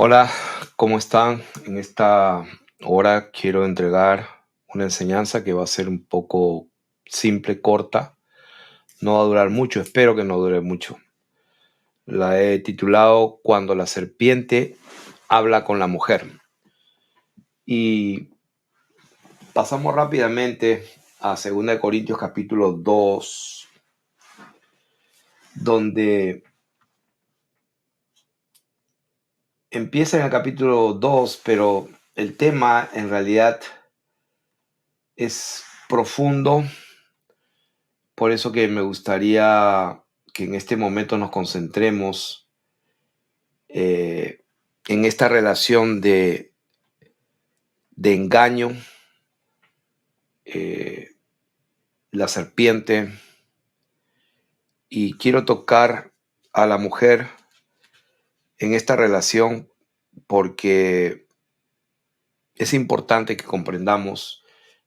Hola, ¿cómo están? En esta hora quiero entregar una enseñanza que va a ser un poco simple, corta. No va a durar mucho, espero que no dure mucho. La he titulado Cuando la serpiente habla con la mujer. Y pasamos rápidamente a 2 Corintios capítulo 2, donde empieza en el capítulo 2, pero el tema en realidad es profundo. Por eso que me gustaría que en este momento nos concentremos eh, en esta relación de engaño, eh, la serpiente, y quiero tocar a la mujer en esta relación porque es importante que comprendamos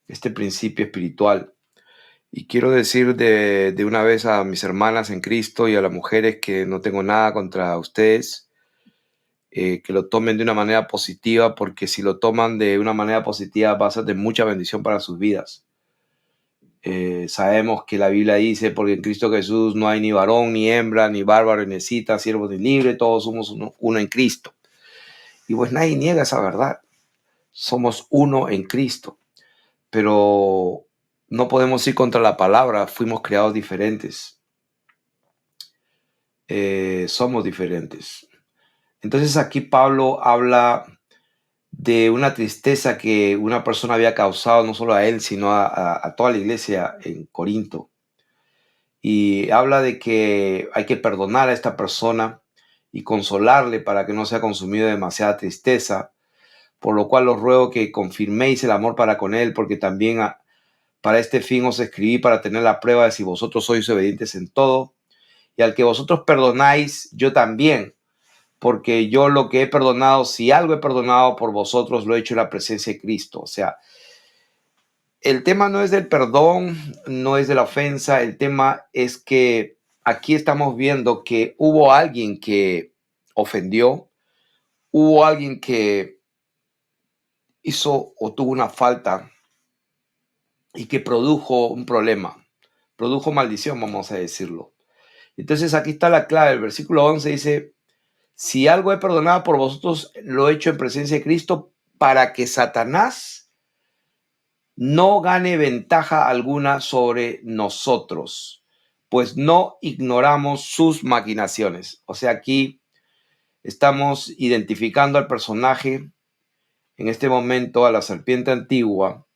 este principio espiritual. Y quiero decir de una vez a mis hermanas en Cristo y a las mujeres que no tengo nada contra ustedes, que lo tomen de una manera positiva, porque si lo toman de una manera positiva va a ser de mucha bendición para sus vidas. Sabemos que la Biblia dice, porque en Cristo Jesús no hay ni varón, ni hembra, ni bárbaro, ni necesita, siervo ni libre, todos somos uno en Cristo. Y pues nadie niega esa verdad. Somos uno en Cristo. Pero no podemos ir contra la palabra, fuimos creados diferentes. Somos diferentes. Entonces aquí Pablo habla de una tristeza que una persona había causado no solo a él, sino a toda la iglesia en Corinto. Y habla de que hay que perdonar a esta persona y consolarle para que no sea consumido de demasiada tristeza, por lo cual os ruego que confirméis el amor para con él, porque también para este fin os escribí, para tener la prueba de si vosotros sois obedientes en todo. Y al que vosotros perdonáis, yo también, porque yo lo que he perdonado, si algo he perdonado por vosotros, lo he hecho en la presencia de Cristo. O sea, el tema no es del perdón, no es de la ofensa, el tema es que aquí estamos viendo que hubo alguien que ofendió, hubo alguien que hizo o tuvo una falta y que produjo un problema, produjo maldición, vamos a decirlo. Entonces aquí está la clave, el versículo 11 dice, si algo he perdonado por vosotros, lo he hecho en presencia de Cristo para que Satanás no gane ventaja alguna sobre nosotros, pues no ignoramos sus maquinaciones. O sea, aquí estamos identificando al personaje, en este momento a la serpiente antigua,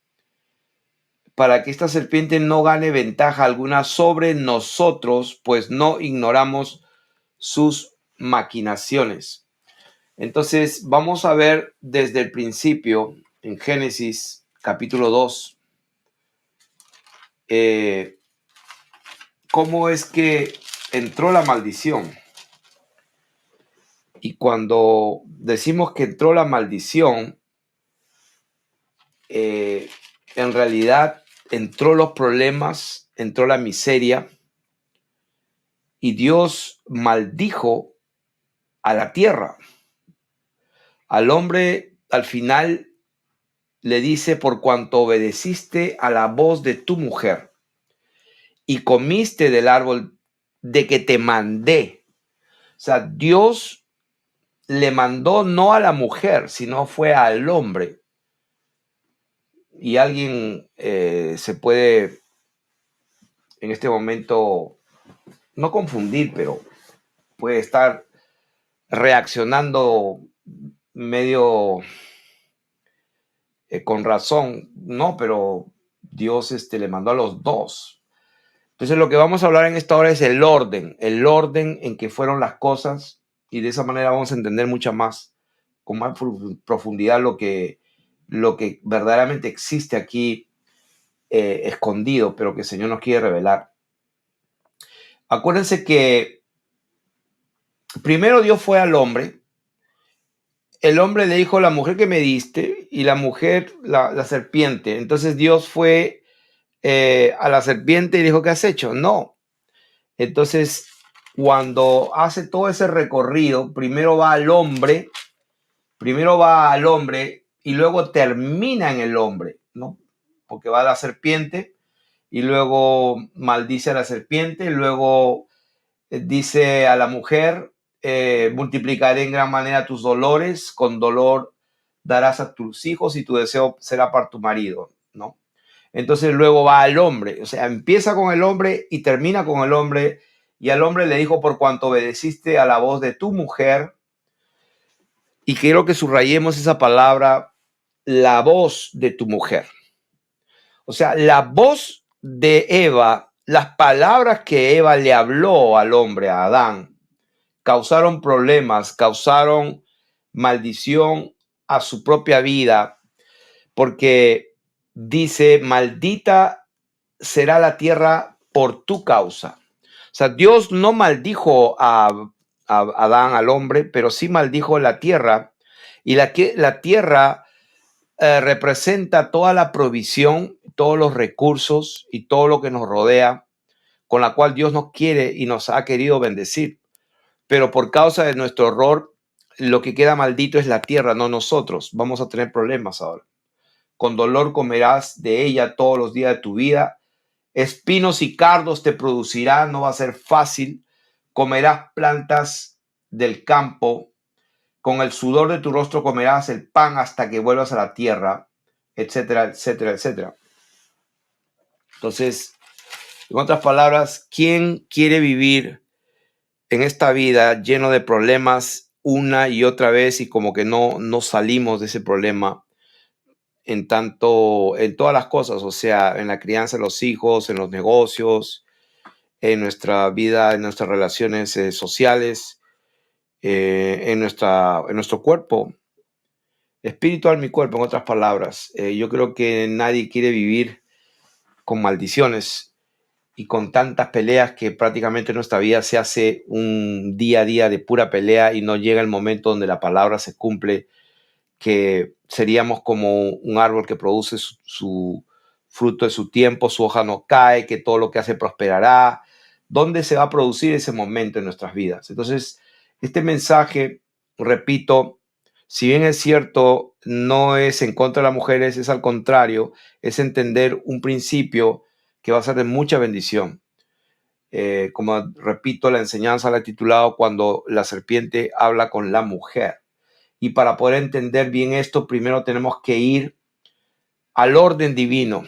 para que esta serpiente no gane ventaja alguna sobre nosotros, pues no ignoramos sus maquinaciones. Entonces, vamos a ver desde el principio, en Génesis capítulo 2, cómo es que entró la maldición. Y cuando decimos que entró la maldición, en realidad entró los problemas, entró la miseria, y Dios maldijo a la tierra. Al hombre al final le dice, por cuanto obedeciste a la voz de tu mujer y comiste del árbol de que te mandé. O sea, Dios le mandó no a la mujer, sino fue al hombre. Y alguien se puede en este momento no confundir, pero puede estar reaccionando medio con razón, no, pero Dios le mandó a los dos. Entonces lo que vamos a hablar en esta hora es el orden en que fueron las cosas, y de esa manera vamos a entender mucho más, con más profundidad lo que verdaderamente existe aquí escondido, pero que el Señor nos quiere revelar. Acuérdense que primero Dios fue al hombre, el hombre le dijo, la mujer que me diste, y la mujer, la serpiente. Entonces Dios fue a la serpiente y dijo, ¿qué has hecho? No. Entonces, cuando hace todo ese recorrido, primero va al hombre Primero va al hombre y luego termina en el hombre, ¿no? Porque va a la serpiente y luego maldice a la serpiente, luego dice a la mujer, multiplicaré en gran manera tus dolores, con dolor darás a tus hijos y tu deseo será para tu marido, ¿no? Entonces luego va al hombre, o sea, empieza con el hombre y termina con el hombre, y al hombre le dijo, por cuanto obedeciste a la voz de tu mujer, y quiero que subrayemos esa palabra, la voz de tu mujer. O sea, la voz de Eva, las palabras que Eva le habló al hombre, a Adán, causaron problemas, causaron maldición a su propia vida, porque dice, maldita será la tierra por tu causa. O sea, Dios no maldijo a Adán, al hombre, pero sí maldijo la tierra, y la tierra representa toda la provisión, todos los recursos y todo lo que nos rodea, con la cual Dios nos quiere y nos ha querido bendecir. Pero por causa de nuestro error, lo que queda maldito es la tierra, no nosotros. Vamos a tener problemas ahora. Con dolor comerás de ella todos los días de tu vida. Espinos y cardos te producirá, no va a ser fácil. Comerás plantas del campo. Con el sudor de tu rostro comerás el pan hasta que vuelvas a la tierra, etcétera, etcétera, etcétera. Entonces, en otras palabras, ¿quién quiere vivir en esta vida lleno de problemas una y otra vez y como que no salimos de ese problema en todas las cosas, o sea, en la crianza de los hijos, en los negocios, en nuestra vida, en nuestras relaciones sociales, en nuestro cuerpo? Espiritual, mi cuerpo, en otras palabras. Yo creo que nadie quiere vivir con maldiciones y con tantas peleas que prácticamente nuestra vida se hace un día a día de pura pelea y no llega el momento donde la palabra se cumple, que seríamos como un árbol que produce su fruto de su tiempo, su hoja no cae, que todo lo que hace prosperará. ¿Dónde se va a producir ese momento en nuestras vidas? Entonces, este mensaje, repito, si bien es cierto, no es en contra de las mujeres, es al contrario, es entender un principio que va a ser de mucha bendición. Como repito, la enseñanza la he titulado Cuando la serpiente habla con la mujer. Y para poder entender bien esto, primero tenemos que ir al orden divino,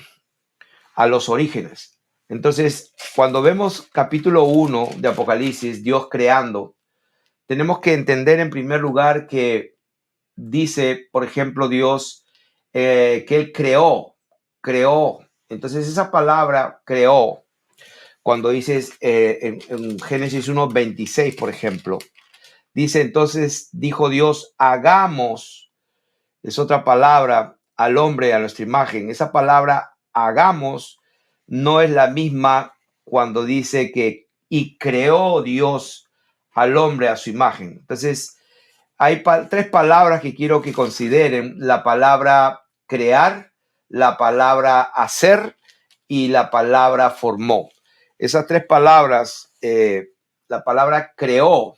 a los orígenes. Entonces, cuando vemos capítulo 1 de Apocalipsis, Dios creando, tenemos que entender en primer lugar que dice, por ejemplo, Dios que Él creó. Entonces, esa palabra creó, cuando dices en Génesis 1:26, por ejemplo, dice, entonces dijo Dios, hagamos, es otra palabra, al hombre a nuestra imagen. Esa palabra hagamos no es la misma cuando dice que y creó Dios al hombre a su imagen. Entonces, hay tres palabras que quiero que consideren: la palabra crear, la palabra hacer y la palabra formó. Esas tres palabras, la palabra creó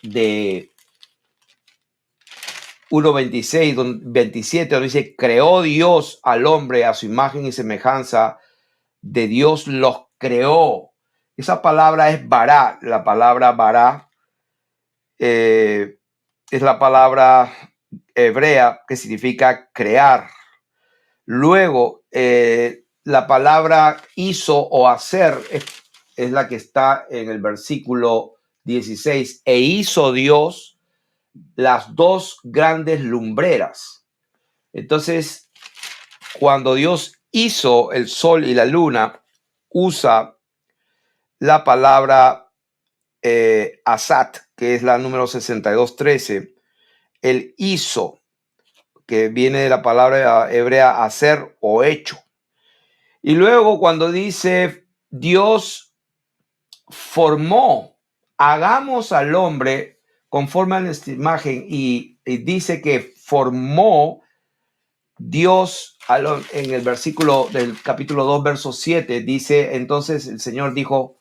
de 1:26, 27, donde dice, creó Dios al hombre a su imagen y semejanza de Dios los creó. Esa palabra es bará. La palabra bará es la palabra hebrea que significa crear. Luego, la palabra hizo o hacer es la que está en el versículo 16. E hizo Dios las dos grandes lumbreras. Entonces, cuando Dios hizo el sol y la luna, usa la palabra asat, que es la número 62:13. El hizo, que viene de la palabra hebrea hacer o hecho. Y luego cuando dice Dios formó, hagamos al hombre conforme a nuestra imagen, y dice que formó Dios en el versículo del capítulo 2, verso 7, dice, entonces el Señor dijo,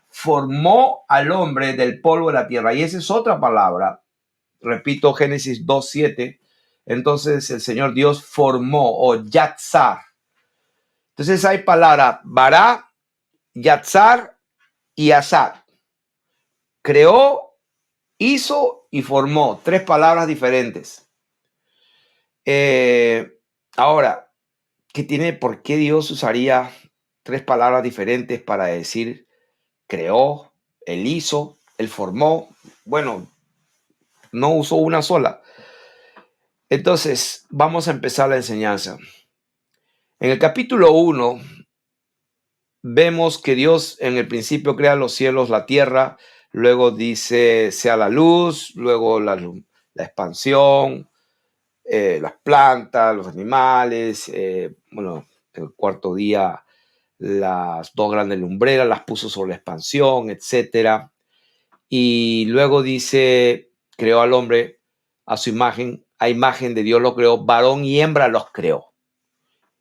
formó al hombre del polvo de la tierra. Y esa es otra palabra repito, Génesis 2:7, entonces el Señor Dios formó, o yatzar. Entonces hay palabras bará, yatzar y azar. Creó, hizo y formó. Tres palabras diferentes. Ahora, ¿por qué Dios usaría tres palabras diferentes para decir creó, él hizo, él formó? Bueno, no usó una sola. Entonces, vamos a empezar la enseñanza. En el capítulo 1, vemos que Dios en el principio crea los cielos, la tierra, luego dice sea la luz, luego la expansión, las plantas, los animales, bueno, el cuarto día las dos grandes lumbreras las puso sobre la expansión, etcétera. Y luego dice, creó al hombre a su imagen, a imagen de Dios lo creó, varón y hembra los creó.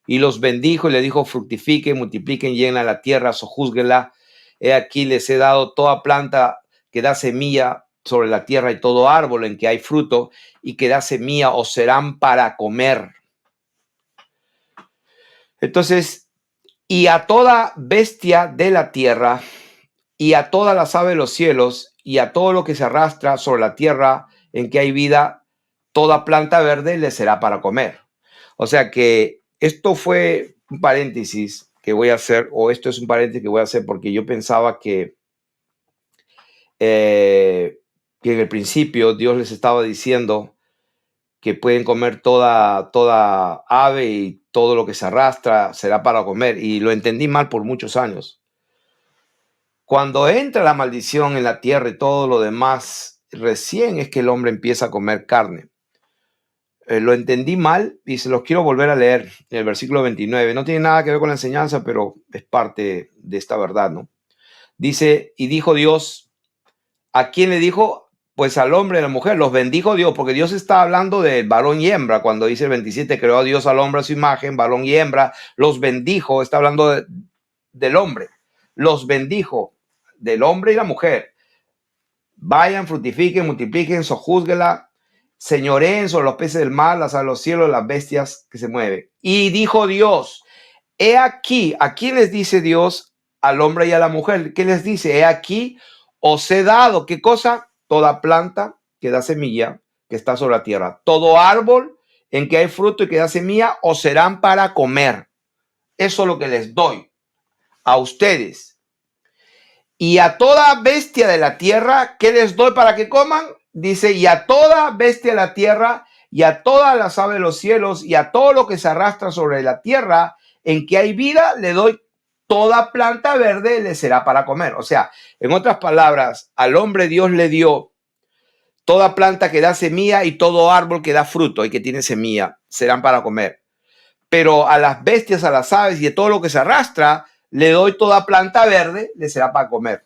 Y los bendijo y le dijo, fructifiquen, multipliquen, llenen la tierra, sojúzguenla. He aquí les he dado toda planta que da semilla sobre la tierra y todo árbol en que hay fruto y que da semilla os serán para comer. Entonces, y a toda bestia de la tierra y a todas las aves de los cielos y a todo lo que se arrastra sobre la tierra en que hay vida, toda planta verde le será para comer. O sea que esto fue un paréntesis que voy a hacer, o esto es un paréntesis que voy a hacer porque yo pensaba que en el principio Dios les estaba diciendo que pueden comer toda ave y todo lo que se arrastra será para comer. Y lo entendí mal por muchos años. Cuando entra la maldición en la tierra y todo lo demás, recién es que el hombre empieza a comer carne. Lo entendí mal y se los quiero volver a leer en el versículo 29. No tiene nada que ver con la enseñanza, pero es parte de esta verdad, ¿no? Dice, y dijo Dios, ¿a quién le dijo? Pues al hombre y a la mujer, los bendijo Dios, porque Dios está hablando de varón y hembra. Cuando dice el 27, creó a Dios al hombre a su imagen, varón y hembra, los bendijo, está hablando del hombre. Los bendijo del hombre y la mujer. Vayan, fructifiquen, multipliquen, sojúzguela, señoreen sobre los peces del mar, las aves de los cielos, las bestias que se mueven. Y dijo Dios, he aquí, ¿a quién les dice Dios? Al hombre y a la mujer. ¿Qué les dice? He aquí, os he dado, ¿qué cosa? Toda planta que da semilla, que está sobre la tierra. Todo árbol en que hay fruto y que da semilla, os serán para comer. Eso es lo que les doy a ustedes. Y a toda bestia de la tierra, ¿qué les doy para que coman? Dice, y a toda bestia de la tierra, y a todas las aves de los cielos, y a todo lo que se arrastra sobre la tierra, en que hay vida, le doy toda planta verde, le será para comer. O sea, en otras palabras, al hombre Dios le dio toda planta que da semilla y todo árbol que da fruto y que tiene semilla, serán para comer. Pero a las bestias, a las aves y a todo lo que se arrastra, le doy toda planta verde, le será para comer.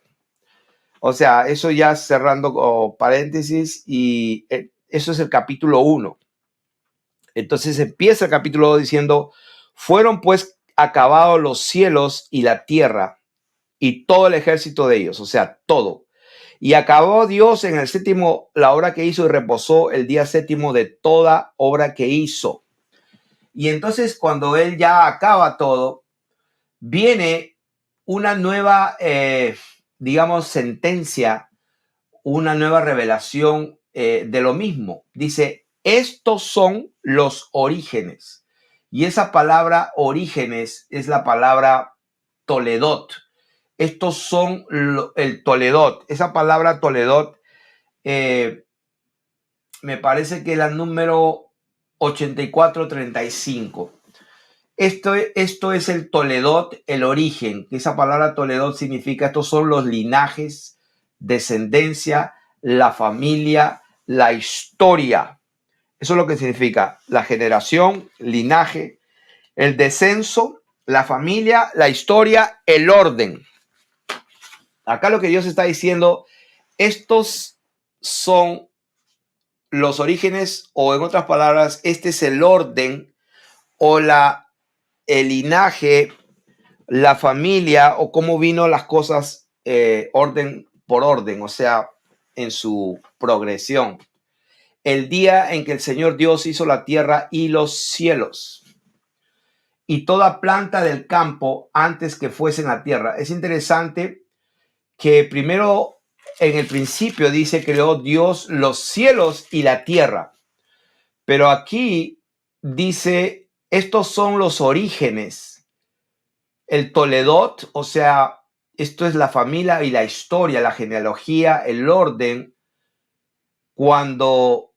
O sea, eso ya cerrando paréntesis, y eso es el capítulo 1. Entonces empieza el capítulo 2 diciendo, fueron pues acabados los cielos y la tierra y todo el ejército de ellos, o sea, todo. Y acabó Dios en el séptimo la obra que hizo y reposó el día séptimo de toda obra que hizo. Y entonces cuando él ya acaba todo, viene una nueva, digamos, sentencia, una nueva revelación de lo mismo. Dice, estos son los orígenes. Y esa palabra orígenes es la palabra Toledot. Estos son el Toledot. Esa palabra Toledot me parece que es la número 8435. Esto es el Toledot, el origen. Esa palabra Toledot significa, estos son los linajes, descendencia, la familia, la historia. Eso es lo que significa la generación, linaje, el descenso, la familia, la historia, el orden. Acá lo que Dios está diciendo, estos son los orígenes, o en otras palabras, este es el orden o el linaje, la familia, o cómo vino las cosas orden por orden, o sea, en su progresión. el día en que el Señor Dios hizo la tierra y los cielos, y toda planta del campo antes que fuese en la tierra. Es interesante que primero en el principio dice creó Dios los cielos y la tierra, pero aquí dice estos son los orígenes, el Toledot, o sea, esto es la familia y la historia, la genealogía, el orden, cuando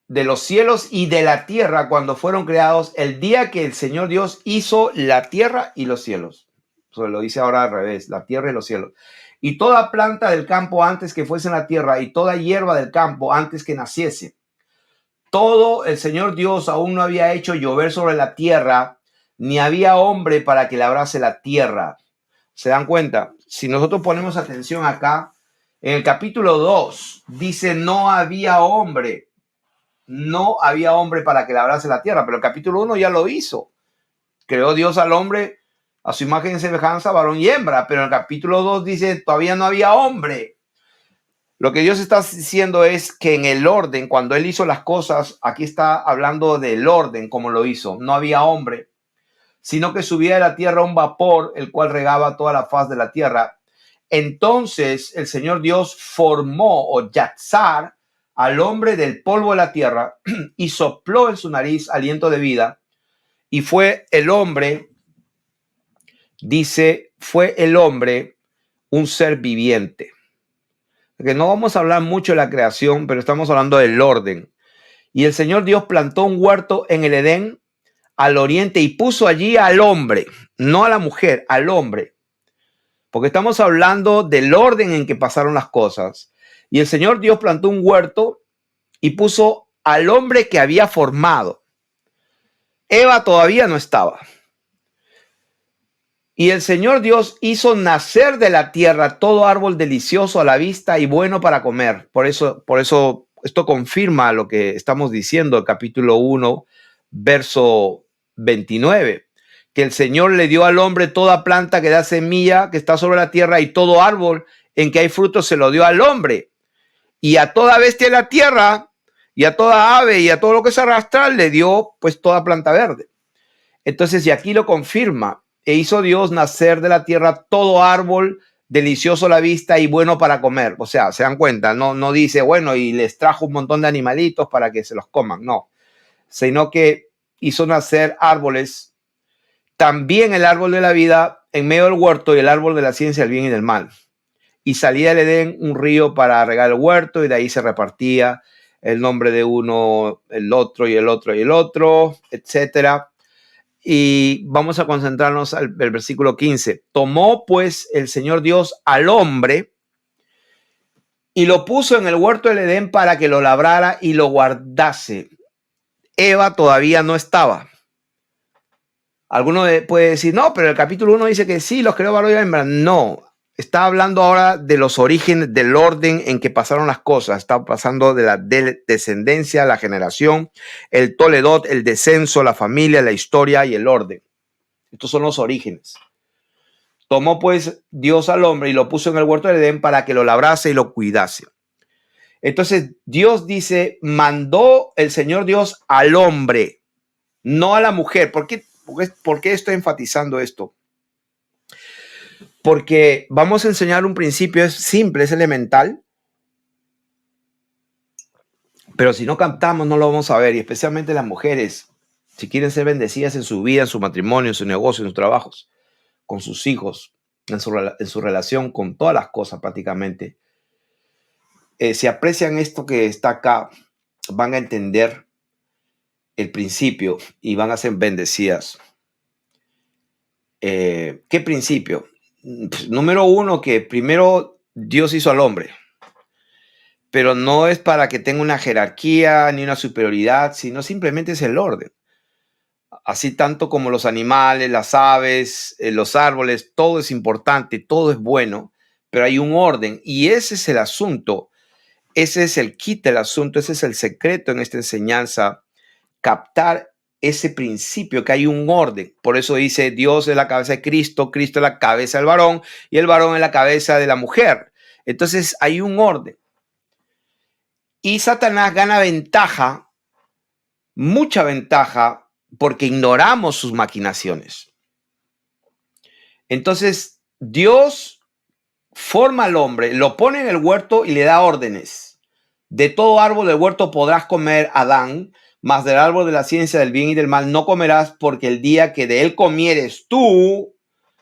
de los cielos y de la tierra, cuando fueron creados, el día que el Señor Dios hizo la tierra y los cielos. Eso lo dice ahora al revés, la tierra y los cielos. Y toda planta del campo antes que fuese en la tierra, y toda hierba del campo antes que naciese. Todo el Señor Dios aún no había hecho llover sobre la tierra, ni había hombre para que labrase la tierra. ¿Se dan cuenta? Si nosotros ponemos atención acá, en el capítulo 2 dice no había hombre. No había hombre para que labrase la tierra, pero el capítulo 1 ya lo hizo. Creó Dios al hombre a su imagen y semejanza, varón y hembra, pero en el capítulo 2 dice todavía no había hombre. Lo que Dios está diciendo es que en el orden, cuando Él hizo las cosas, aquí está hablando del orden como lo hizo. No había hombre, sino que subía de la tierra un vapor, el cual regaba toda la faz de la tierra. Entonces el Señor Dios formó o yatzar al hombre del polvo de la tierra y sopló en su nariz aliento de vida, y fue el hombre, dice, fue el hombre un ser viviente. Que no vamos a hablar mucho de la creación, pero estamos hablando del orden. Y el Señor Dios plantó un huerto en el Edén al oriente y puso allí al hombre, no a la mujer, al hombre. Porque estamos hablando del orden en que pasaron las cosas. Y el Señor Dios plantó un huerto y puso al hombre que había formado. Eva todavía no estaba. Y el Señor Dios hizo nacer de la tierra todo árbol delicioso a la vista y bueno para comer. Por eso esto confirma lo que estamos diciendo, el capítulo 1, verso 29, que el Señor le dio al hombre toda planta que da semilla, que está sobre la tierra, y todo árbol en que hay frutos se lo dio al hombre. Y a toda bestia de la tierra, y a toda ave, y a todo lo que se arrastra, le dio pues toda planta verde. Entonces, y aquí lo confirma, e hizo Dios nacer de la tierra todo árbol delicioso a la vista y bueno para comer. O sea, se dan cuenta, no dice, bueno, y les trajo un montón de animalitos para que se los coman, no. Sino que hizo nacer árboles, también el árbol de la vida en medio del huerto y el árbol de la ciencia del bien y del mal. Y salía del Edén un río para regar el huerto, y de ahí se repartía el nombre de uno, el otro y el otro y el otro, etcétera. Y vamos a concentrarnos al versículo 15. Tomó pues el Señor Dios al hombre y lo puso en el huerto del Edén para que lo labrara y lo guardase. Eva todavía no estaba. Alguno puede decir, no, pero el capítulo 1 dice que sí, los creó varón y hembra. No, está hablando ahora de los orígenes, del orden en que pasaron las cosas. Está pasando de la descendencia, la generación, el Toledot, el descenso, la familia, la historia y el orden. Estos son los orígenes. Tomó pues Dios al hombre y lo puso en el huerto de Edén para que lo labrase y lo cuidase. Entonces Dios dice, mandó el Señor Dios al hombre, no a la mujer. ¿Por qué estoy enfatizando esto? Porque vamos a enseñar un principio, es simple, es elemental, pero si no captamos no lo vamos a ver, y especialmente las mujeres, si quieren ser bendecidas en su vida, en su matrimonio, en su negocio, en sus trabajos, con sus hijos, en su relación con todas las cosas prácticamente, si aprecian esto que está acá, van a entender el principio y van a ser bendecidas. ¿Qué principio? Pues, número uno, que primero Dios hizo al hombre, pero no es para que tenga una jerarquía ni una superioridad, sino simplemente es el orden. Así tanto como los animales, las aves, los árboles, todo es importante, todo es bueno, pero hay un orden, y ese es el asunto, ese es el kit del asunto, ese es el secreto en esta enseñanza, captar ese principio, que hay un orden. Por eso dice, Dios es la cabeza de Cristo, Cristo es la cabeza del varón y el varón es la cabeza de la mujer. Entonces hay un orden. Y Satanás gana ventaja, mucha ventaja, porque ignoramos sus maquinaciones. Entonces, Dios forma al hombre, lo pone en el huerto y le da órdenes. De todo árbol del huerto podrás comer, Adán, mas del árbol de la ciencia del bien y del mal no comerás, porque el día que de él comieres tú,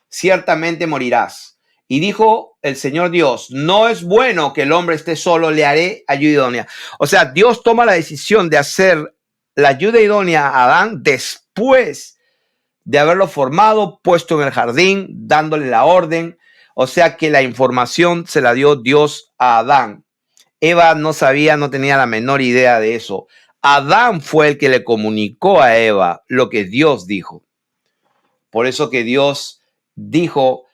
ciertamente morirás. Y dijo el Señor Dios, no es bueno que el hombre esté solo, le haré ayuda idónea. O sea, Dios toma la decisión de hacer la ayuda idónea a Adán después de haberlo formado, puesto en el jardín, dándole la orden. O sea que la información se la dio Dios a Adán. Eva no sabía, no tenía la menor idea de eso. Adán fue el que le comunicó a Eva lo que Dios dijo. Por eso que Dios dijo,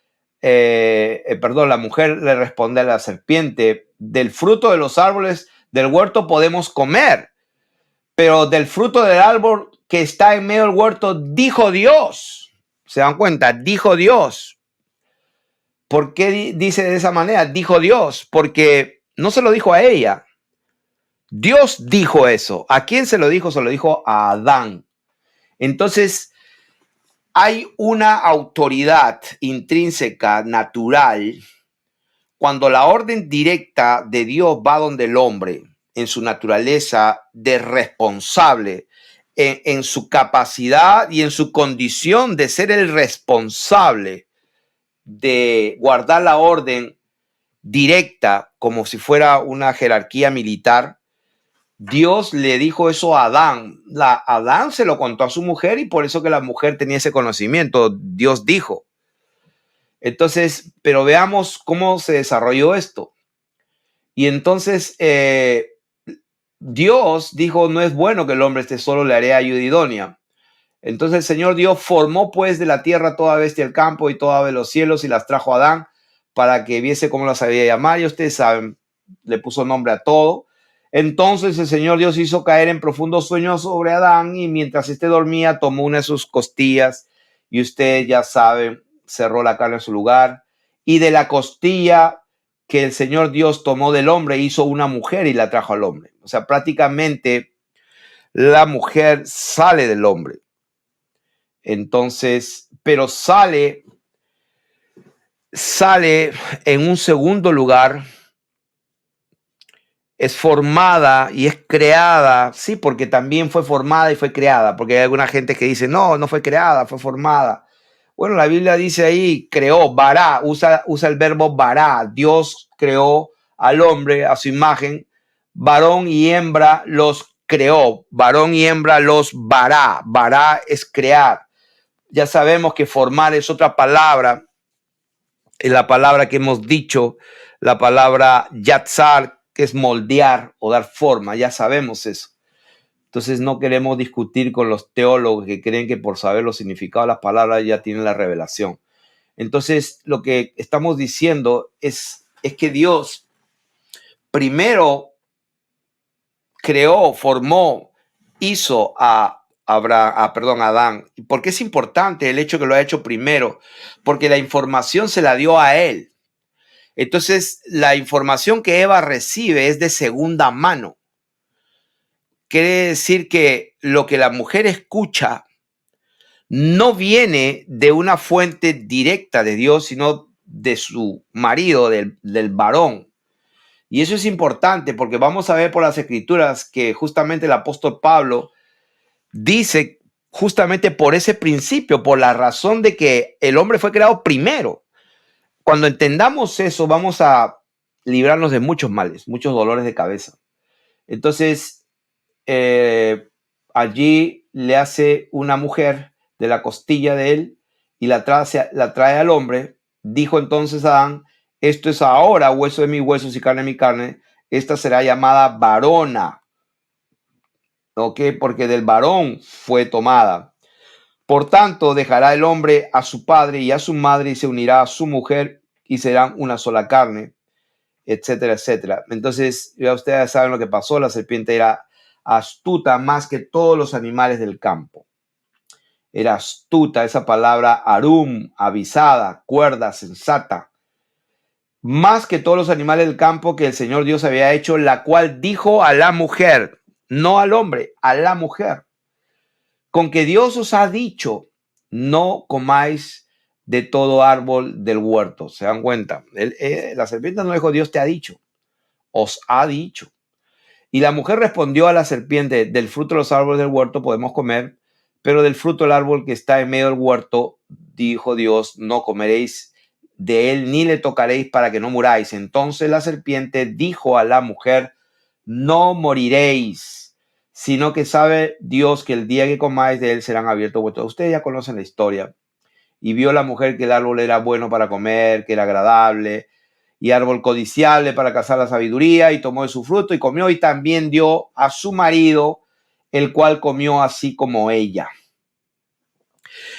la mujer le responde a la serpiente, del fruto de los árboles del huerto podemos comer, pero del fruto del árbol que está en medio del huerto, dijo Dios. ¿Se dan cuenta? Dijo Dios. ¿Por qué dice de esa manera? Dijo Dios, porque no se lo dijo a ella. Dios dijo eso. ¿A quién se lo dijo? Se lo dijo a Adán. Entonces, hay una autoridad intrínseca, natural, cuando la orden directa de Dios va donde el hombre, en su naturaleza de responsable, en su capacidad y en su condición de ser el responsable de guardar la orden directa, como si fuera una jerarquía militar. Dios le dijo eso a Adán. Adán se lo contó a su mujer y por eso que la mujer tenía ese conocimiento. Dios dijo. Entonces, pero veamos cómo se desarrolló esto. Y entonces Dios dijo, no es bueno que el hombre esté solo, le haré ayuda idónea. Entonces el Señor Dios formó pues de la tierra toda bestia del campo y toda ave de los cielos y las trajo a Adán para que viese cómo las había llamar. Y ustedes saben, le puso nombre a todo. Entonces el Señor Dios hizo caer en profundo sueño sobre Adán y mientras éste dormía tomó una de sus costillas y ustedes ya saben, cerró la carne en su lugar y de la costilla que el Señor Dios tomó del hombre hizo una mujer y la trajo al hombre. O sea, prácticamente la mujer sale del hombre. Entonces, pero sale en un segundo lugar, es formada y es creada, sí, porque también fue formada y fue creada, porque hay alguna gente que dice, no, no fue creada, fue formada. Bueno, la Biblia dice ahí, creó, bará, usa el verbo bará, Dios creó al hombre a su imagen, varón y hembra los creó, varón y hembra los bará es crear. Ya sabemos que formar es otra palabra, es la palabra que hemos dicho, la palabra yatzar, que es moldear o dar forma, ya sabemos eso. Entonces no queremos discutir con los teólogos que creen que por saber los significados de las palabras ya tienen la revelación. Entonces lo que estamos diciendo es que Dios primero creó, formó, hizo a Adán. ¿Por qué es importante el hecho que lo ha hecho primero? Porque la información se la dio a él. Entonces, la información que Eva recibe es de segunda mano. Quiere decir que lo que la mujer escucha no viene de una fuente directa de Dios, sino de su marido, del varón. Y eso es importante porque vamos a ver por las escrituras que justamente el apóstol Pablo dice justamente por ese principio, por la razón de que el hombre fue creado primero. Cuando entendamos eso, vamos a librarnos de muchos males, muchos dolores de cabeza. Entonces, allí le hace una mujer de la costilla de él y la trae al hombre. Dijo entonces Adán, esto es ahora hueso de mis huesos y carne de mi carne. Esta será llamada varona. ¿Ok? Porque del varón fue tomada. Por tanto, dejará el hombre a su padre y a su madre y se unirá a su mujer y serán una sola carne, etcétera, etcétera. Entonces, ya ustedes saben lo que pasó. La serpiente era astuta más que todos los animales del campo. Era astuta, esa palabra arum, avisada, cuerda, sensata. más que todos los animales del campo que el Señor Dios había hecho, la cual dijo a la mujer, no al hombre, a la mujer, con que Dios os ha dicho, no comáis de todo árbol del huerto. ¿Se dan cuenta? La serpiente no dijo, Dios te ha dicho, os ha dicho. Y la mujer respondió a la serpiente, del fruto de los árboles del huerto podemos comer, pero del fruto del árbol que está en medio del huerto, dijo Dios, no comeréis de él ni le tocaréis para que no muráis. Entonces la serpiente dijo a la mujer, no moriréis, sino que sabe Dios que el día que comáis de él serán abiertos vuestros. Ustedes ya conocen la historia. Y vio la mujer que el árbol era bueno para comer, que era agradable, y árbol codiciable para cazar la sabiduría, y tomó de su fruto y comió, y también dio a su marido, el cual comió así como ella.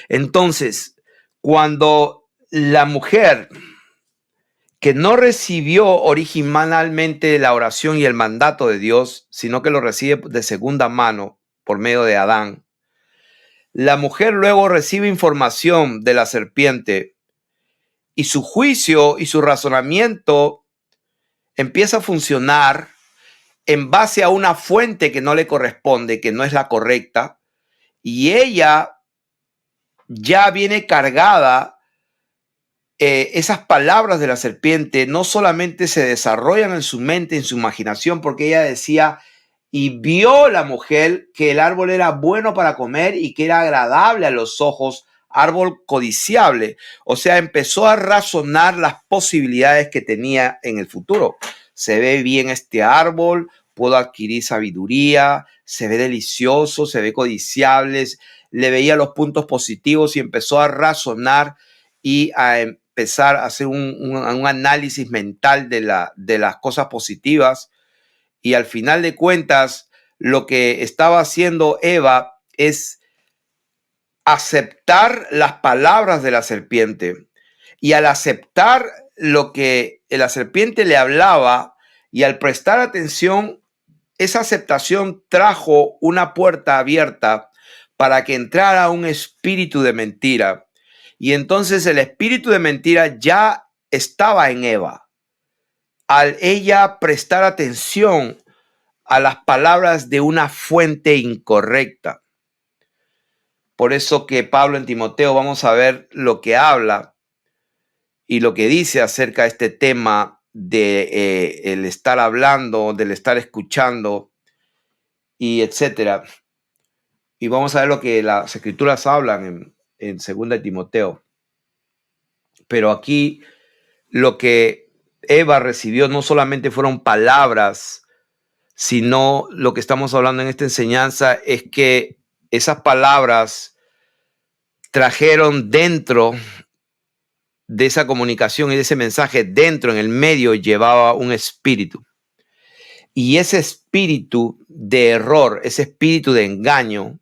Entonces, cuando la mujer que no recibió originalmente la oración y el mandato de Dios, sino que lo recibe de segunda mano por medio de Adán, la mujer luego recibe información de la serpiente y su juicio y su razonamiento empieza a funcionar en base a una fuente que no le corresponde, que no es la correcta, y ella ya viene cargada. Esas palabras de la serpiente no solamente se desarrollan en su mente, en su imaginación, porque ella decía, y vio la mujer que el árbol era bueno para comer y que era agradable a los ojos, árbol codiciable. O sea, empezó a razonar las posibilidades que tenía en el futuro. Se ve bien este árbol, puedo adquirir sabiduría, se ve delicioso, se ve codiciable, le veía los puntos positivos y empezó a razonar y a empezar a hacer un análisis mental de las cosas positivas. Y al final de cuentas, lo que estaba haciendo Eva es aceptar las palabras de la serpiente. Y al aceptar lo que la serpiente le hablaba y al prestar atención, esa aceptación trajo una puerta abierta para que entrara un espíritu de mentira. Y entonces el espíritu de mentira ya estaba en Eva. Al ella prestar atención a las palabras de una fuente incorrecta. Por eso que Pablo en Timoteo, vamos a ver lo que habla y lo que dice acerca de este tema de el estar hablando, del estar escuchando y etcétera. Y vamos a ver lo que las escrituras hablan en 2 Timoteo. Pero aquí lo que Eva recibió no solamente fueron palabras, sino lo que estamos hablando en esta enseñanza es que esas palabras trajeron dentro de esa comunicación y de ese mensaje, dentro, en el medio, llevaba un espíritu. Y ese espíritu de error, ese espíritu de engaño,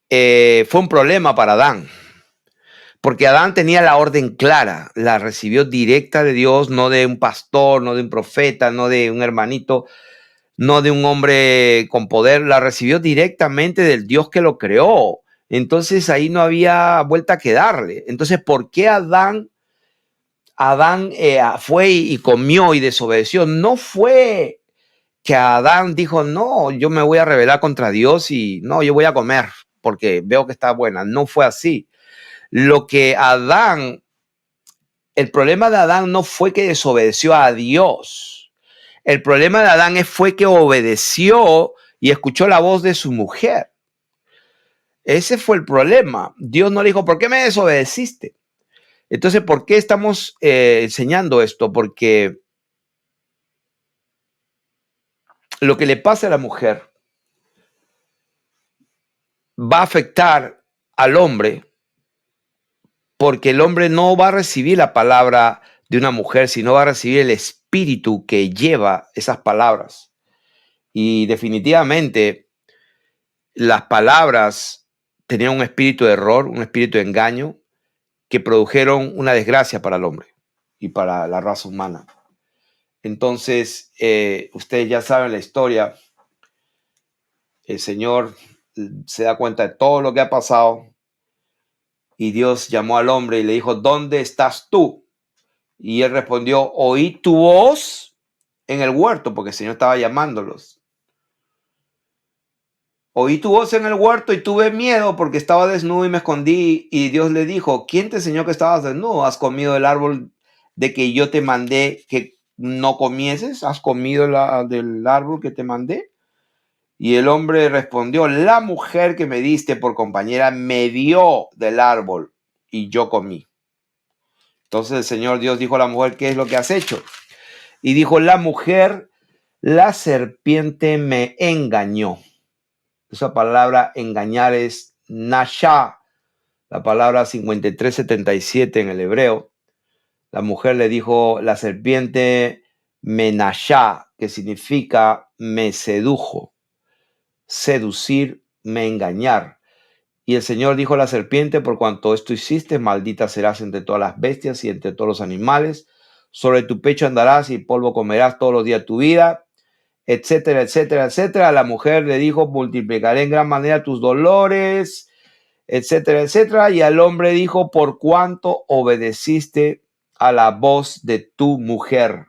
fue un problema para Adán. Porque Adán tenía la orden clara, la recibió directa de Dios, no de un pastor, no de un profeta, no de un hermanito, no de un hombre con poder, la recibió directamente del Dios que lo creó. Entonces ahí no había vuelta que darle. Entonces, ¿por qué Adán fue y comió y desobedeció? No fue que Adán dijo, no, yo me voy a rebelar contra Dios y no, yo voy a comer porque veo que está buena. No fue así. El problema de Adán no fue que desobedeció a Dios. El problema de Adán fue que obedeció y escuchó la voz de su mujer. Ese fue el problema. Dios no le dijo, ¿por qué me desobedeciste? Entonces, ¿por qué estamos enseñando esto? Porque lo que le pasa a la mujer va a afectar al hombre, porque el hombre no va a recibir la palabra de una mujer, sino va a recibir el espíritu que lleva esas palabras. Y definitivamente las palabras tenían un espíritu de error, un espíritu de engaño, que produjeron una desgracia para el hombre y para la raza humana. Entonces, ustedes ya saben la historia. El Señor se da cuenta de todo lo que ha pasado y Dios llamó al hombre y le dijo, ¿dónde estás tú? Y él respondió, oí tu voz en el huerto, porque el Señor estaba llamándolos. Oí tu voz en el huerto y tuve miedo porque estaba desnudo y me escondí. Y Dios le dijo, ¿quién te enseñó que estabas desnudo? ¿Has comido del árbol de que yo te mandé que no comieses? ¿Has comido del árbol que te mandé? Y el hombre respondió, la mujer que me diste por compañera me dio del árbol y yo comí. Entonces el Señor Dios dijo a la mujer, ¿qué es lo que has hecho? Y dijo la mujer, la serpiente me engañó. Esa palabra engañar es nasha, la palabra 5377 en el hebreo. La mujer le dijo, la serpiente me nasha, que significa me sedujo. Seducir, me engañar. Y el Señor dijo a la serpiente, por cuanto esto hiciste, maldita serás entre todas las bestias y entre todos los animales. Sobre tu pecho andarás y polvo comerás todos los días de tu vida, etcétera, etcétera, etcétera. La mujer le dijo, multiplicaré en gran manera tus dolores, etcétera, etcétera. Y al hombre dijo, por cuanto obedeciste a la voz de tu mujer.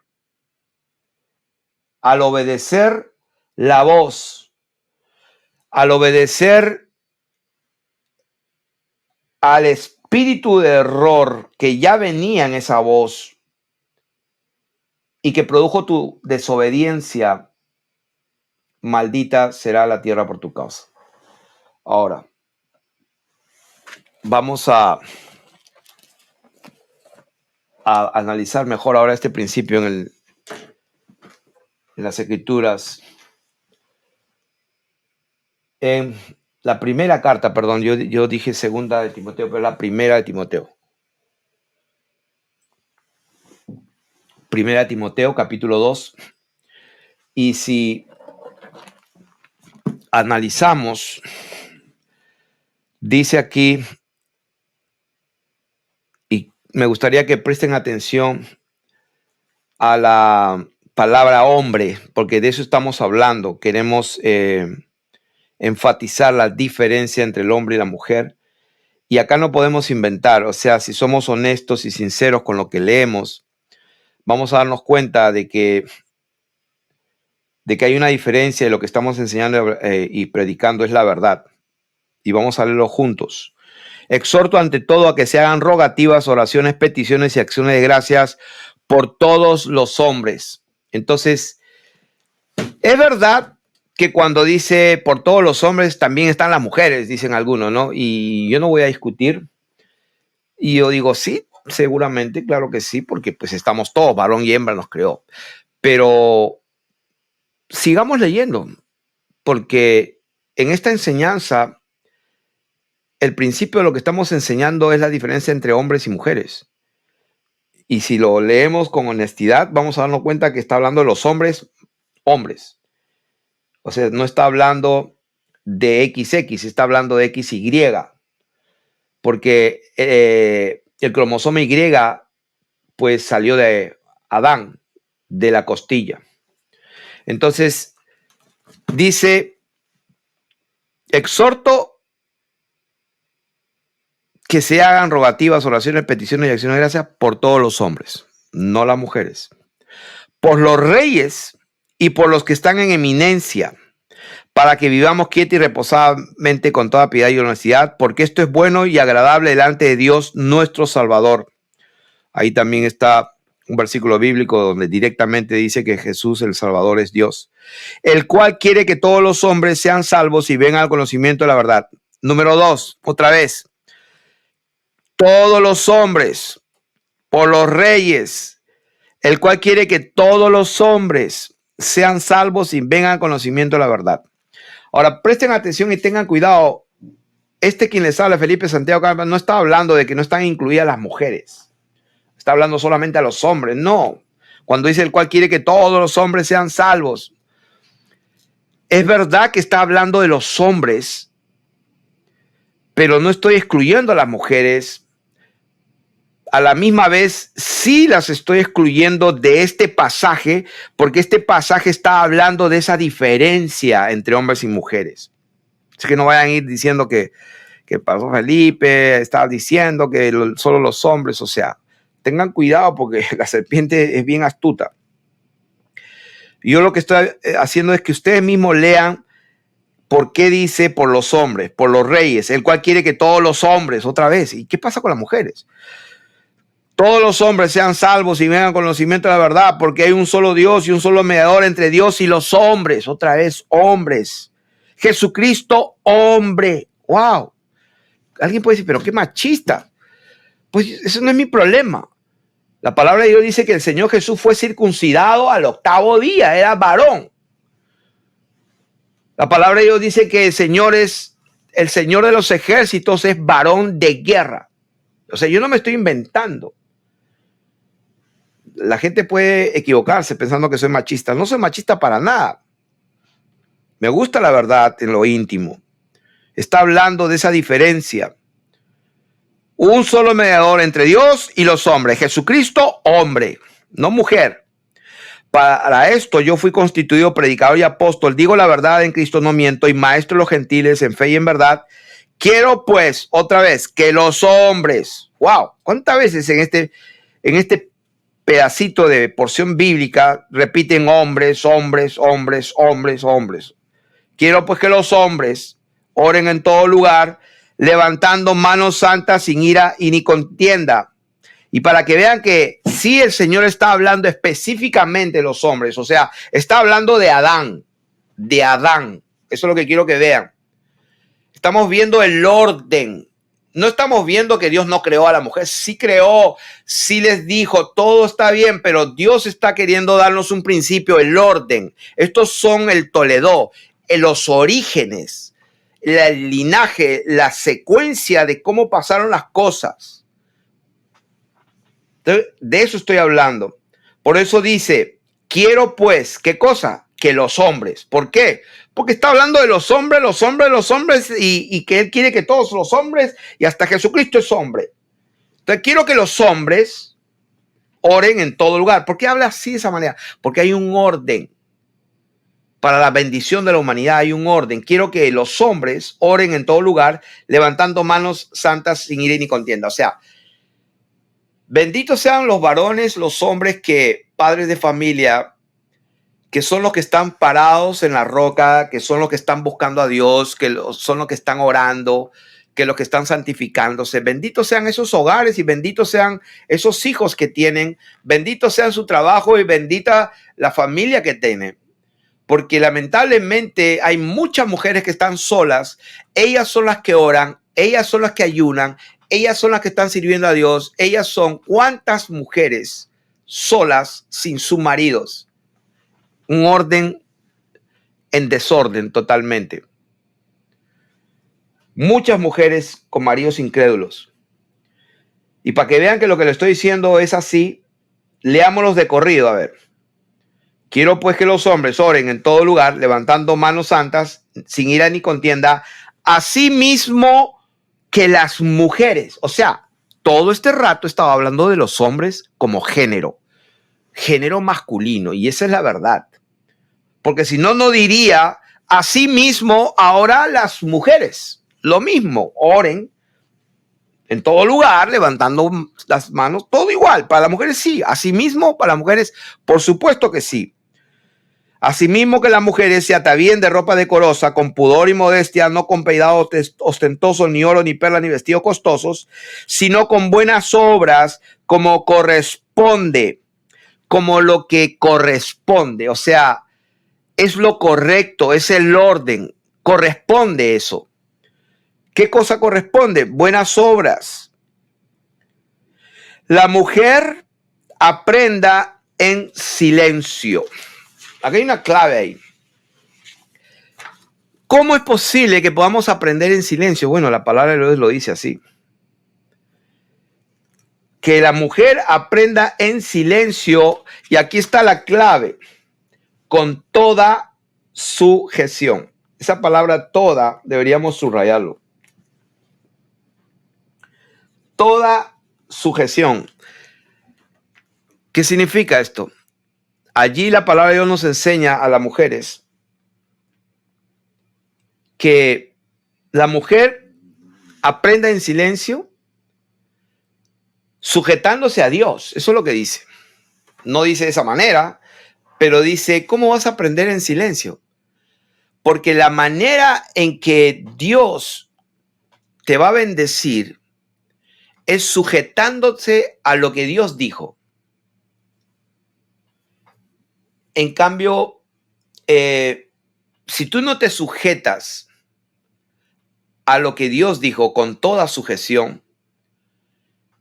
Al obedecer la voz, al obedecer al espíritu de error que ya venía en esa voz y que produjo tu desobediencia, maldita será la tierra por tu causa. Ahora, vamos a analizar mejor ahora este principio en las Escrituras. En la primera carta, perdón, yo dije segunda de Timoteo, pero la primera de Timoteo. Primera de Timoteo, capítulo 2. Y si analizamos, dice aquí, y me gustaría que presten atención a la palabra hombre, porque de eso estamos hablando. Queremos enfatizar la diferencia entre el hombre y la mujer. Y acá no podemos inventar, o sea, si somos honestos y sinceros con lo que leemos, vamos a darnos cuenta de que hay una diferencia y lo que estamos enseñando y predicando es la verdad. Y vamos a leerlo juntos. Exhorto ante todo a que se hagan rogativas, oraciones, peticiones y acciones de gracias por todos los hombres. Entonces, es verdad que cuando dice por todos los hombres también están las mujeres, dicen algunos, ¿no? Y yo no voy a discutir. Y yo digo, sí, seguramente, claro que sí, porque pues estamos todos, varón y hembra nos creó. Pero sigamos leyendo, porque en esta enseñanza, el principio de lo que estamos enseñando es la diferencia entre hombres y mujeres. Y si lo leemos con honestidad, vamos a darnos cuenta que está hablando de los hombres, hombres. O sea, no está hablando de XX, está hablando de XY. Porque el cromosoma Y pues salió de Adán, de la costilla. Entonces, dice, exhorto que se hagan rogativas, oraciones, peticiones y acciones de gracias por todos los hombres, no las mujeres, por los reyes y por los que están en eminencia, para que vivamos quieta y reposadamente con toda piedad y honestidad, porque esto es bueno y agradable delante de Dios nuestro Salvador. Ahí también está un versículo bíblico donde directamente dice que Jesús el Salvador es Dios, el cual quiere que todos los hombres sean salvos y vengan al conocimiento de la verdad. Número 2, otra vez, todos los hombres, por los reyes, el cual quiere que todos los hombres sean salvos y vengan al conocimiento de la verdad. Ahora, presten atención y tengan cuidado. Quien les habla, Felipe Santiago, no está hablando de que no están incluidas las mujeres. Está hablando solamente a los hombres. No. Cuando dice el cual quiere que todos los hombres sean salvos, es verdad que está hablando de los hombres, pero no estoy excluyendo a las mujeres. A la misma vez, sí las estoy excluyendo de este pasaje, porque este pasaje está hablando de esa diferencia entre hombres y mujeres. Así que no vayan a ir diciendo que pasó Felipe, estaba diciendo que solo los hombres, o sea, Tengan cuidado porque la serpiente es bien astuta. Yo lo que estoy haciendo es que ustedes mismos lean por qué dice por los hombres, por los reyes, el cual quiere que todos los hombres, otra vez. ¿Y qué pasa con las mujeres? Todos los hombres sean salvos y vengan conocimiento de la verdad, porque hay un solo Dios y un solo mediador entre Dios y los hombres. Otra vez, hombres. Jesucristo, hombre. ¡Wow! Alguien puede decir, pero qué machista. Pues eso no es mi problema. La palabra de Dios dice que el Señor Jesús fue circuncidado al 8º día, era varón. La palabra de Dios dice que el Señor de los ejércitos, es varón de guerra. O sea, yo no me estoy inventando. La gente puede equivocarse pensando que soy machista. No soy machista para nada. Me gusta la verdad en lo íntimo. Está hablando de esa diferencia. Un solo mediador entre Dios y los hombres. Jesucristo, hombre, no mujer. Para esto yo fui constituido predicador y apóstol. Digo la verdad en Cristo, no miento, y maestro de los gentiles en fe y en verdad. Quiero pues, otra vez, que los hombres, wow, ¿cuántas veces en este pedacito de porción bíblica repiten hombres, hombres, hombres, hombres, hombres? Quiero pues que los hombres oren en todo lugar, levantando manos santas sin ira y ni contienda. Y para que vean que sí, el Señor está hablando específicamente de los hombres, o sea, está hablando de Adán, de Adán. Eso es lo que quiero que vean. Estamos viendo el orden. No estamos viendo que Dios no creó a la mujer. Sí creó, sí les dijo, todo está bien, pero Dios está queriendo darnos un principio, el orden. Estos son el Toledó, los orígenes, el linaje, la secuencia de cómo pasaron las cosas. De eso estoy hablando. Por eso dice, quiero pues, ¿qué cosa? Que los hombres. ¿Por qué? Porque está hablando de los hombres, los hombres, los hombres, y que Él quiere que todos los hombres, y hasta Jesucristo es hombre. Entonces quiero que los hombres oren en todo lugar. ¿Por qué habla así de esa manera? Porque hay un orden. Para la bendición de la humanidad hay un orden. Quiero que los hombres oren en todo lugar, levantando manos santas sin ira ni contienda. O sea, benditos sean los varones, los hombres padres de familia, que son los que están parados en la roca, que son los que están buscando a Dios, son los que están orando, que los que están santificándose. Benditos sean esos hogares y benditos sean esos hijos que tienen, benditos sean su trabajo y bendita la familia que tienen. Porque lamentablemente hay muchas mujeres que están solas, ellas son las que oran, ellas son las que ayunan, ellas son las que están sirviendo a Dios, ellas son cuántas mujeres solas sin sus maridos. Un orden en desorden totalmente. Muchas mujeres con maridos incrédulos. Y para que vean que lo que le estoy diciendo es así, leámoslos de corrido, a ver. Quiero pues que los hombres oren en todo lugar, levantando manos santas, sin ira ni contienda, así mismo que las mujeres. O sea, todo este rato estaba hablando de los hombres como género masculino, y esa es la verdad. Porque si no, no diría, así mismo ahora las mujeres, lo mismo, oren en todo lugar, levantando las manos, todo igual. Para las mujeres sí, así mismo para las mujeres, por supuesto que sí. Asimismo que las mujeres se atavíen de ropa decorosa, con pudor y modestia, no con peinado ostentoso, ni oro, ni perlas, ni vestidos costosos, sino con buenas obras, como corresponde, como lo que corresponde. O sea, es lo correcto, es el orden, corresponde eso. ¿Qué cosa corresponde? Buenas obras. La mujer aprenda en silencio. Aquí hay una clave ahí. ¿Cómo es posible que podamos aprender en silencio? Bueno, la palabra de Dios lo dice así. Que la mujer aprenda en silencio, y aquí está la clave, con toda sujeción. Esa palabra toda deberíamos subrayarlo. Toda sujeción. ¿Qué significa esto? Allí la palabra de Dios nos enseña a las mujeres que la mujer aprenda en silencio sujetándose a Dios. Eso es lo que dice. No dice de esa manera, pero dice, ¿cómo vas a aprender en silencio? Porque la manera en que Dios te va a bendecir es sujetándose a lo que Dios dijo. En cambio, si tú no te sujetas a lo que Dios dijo con toda sujeción,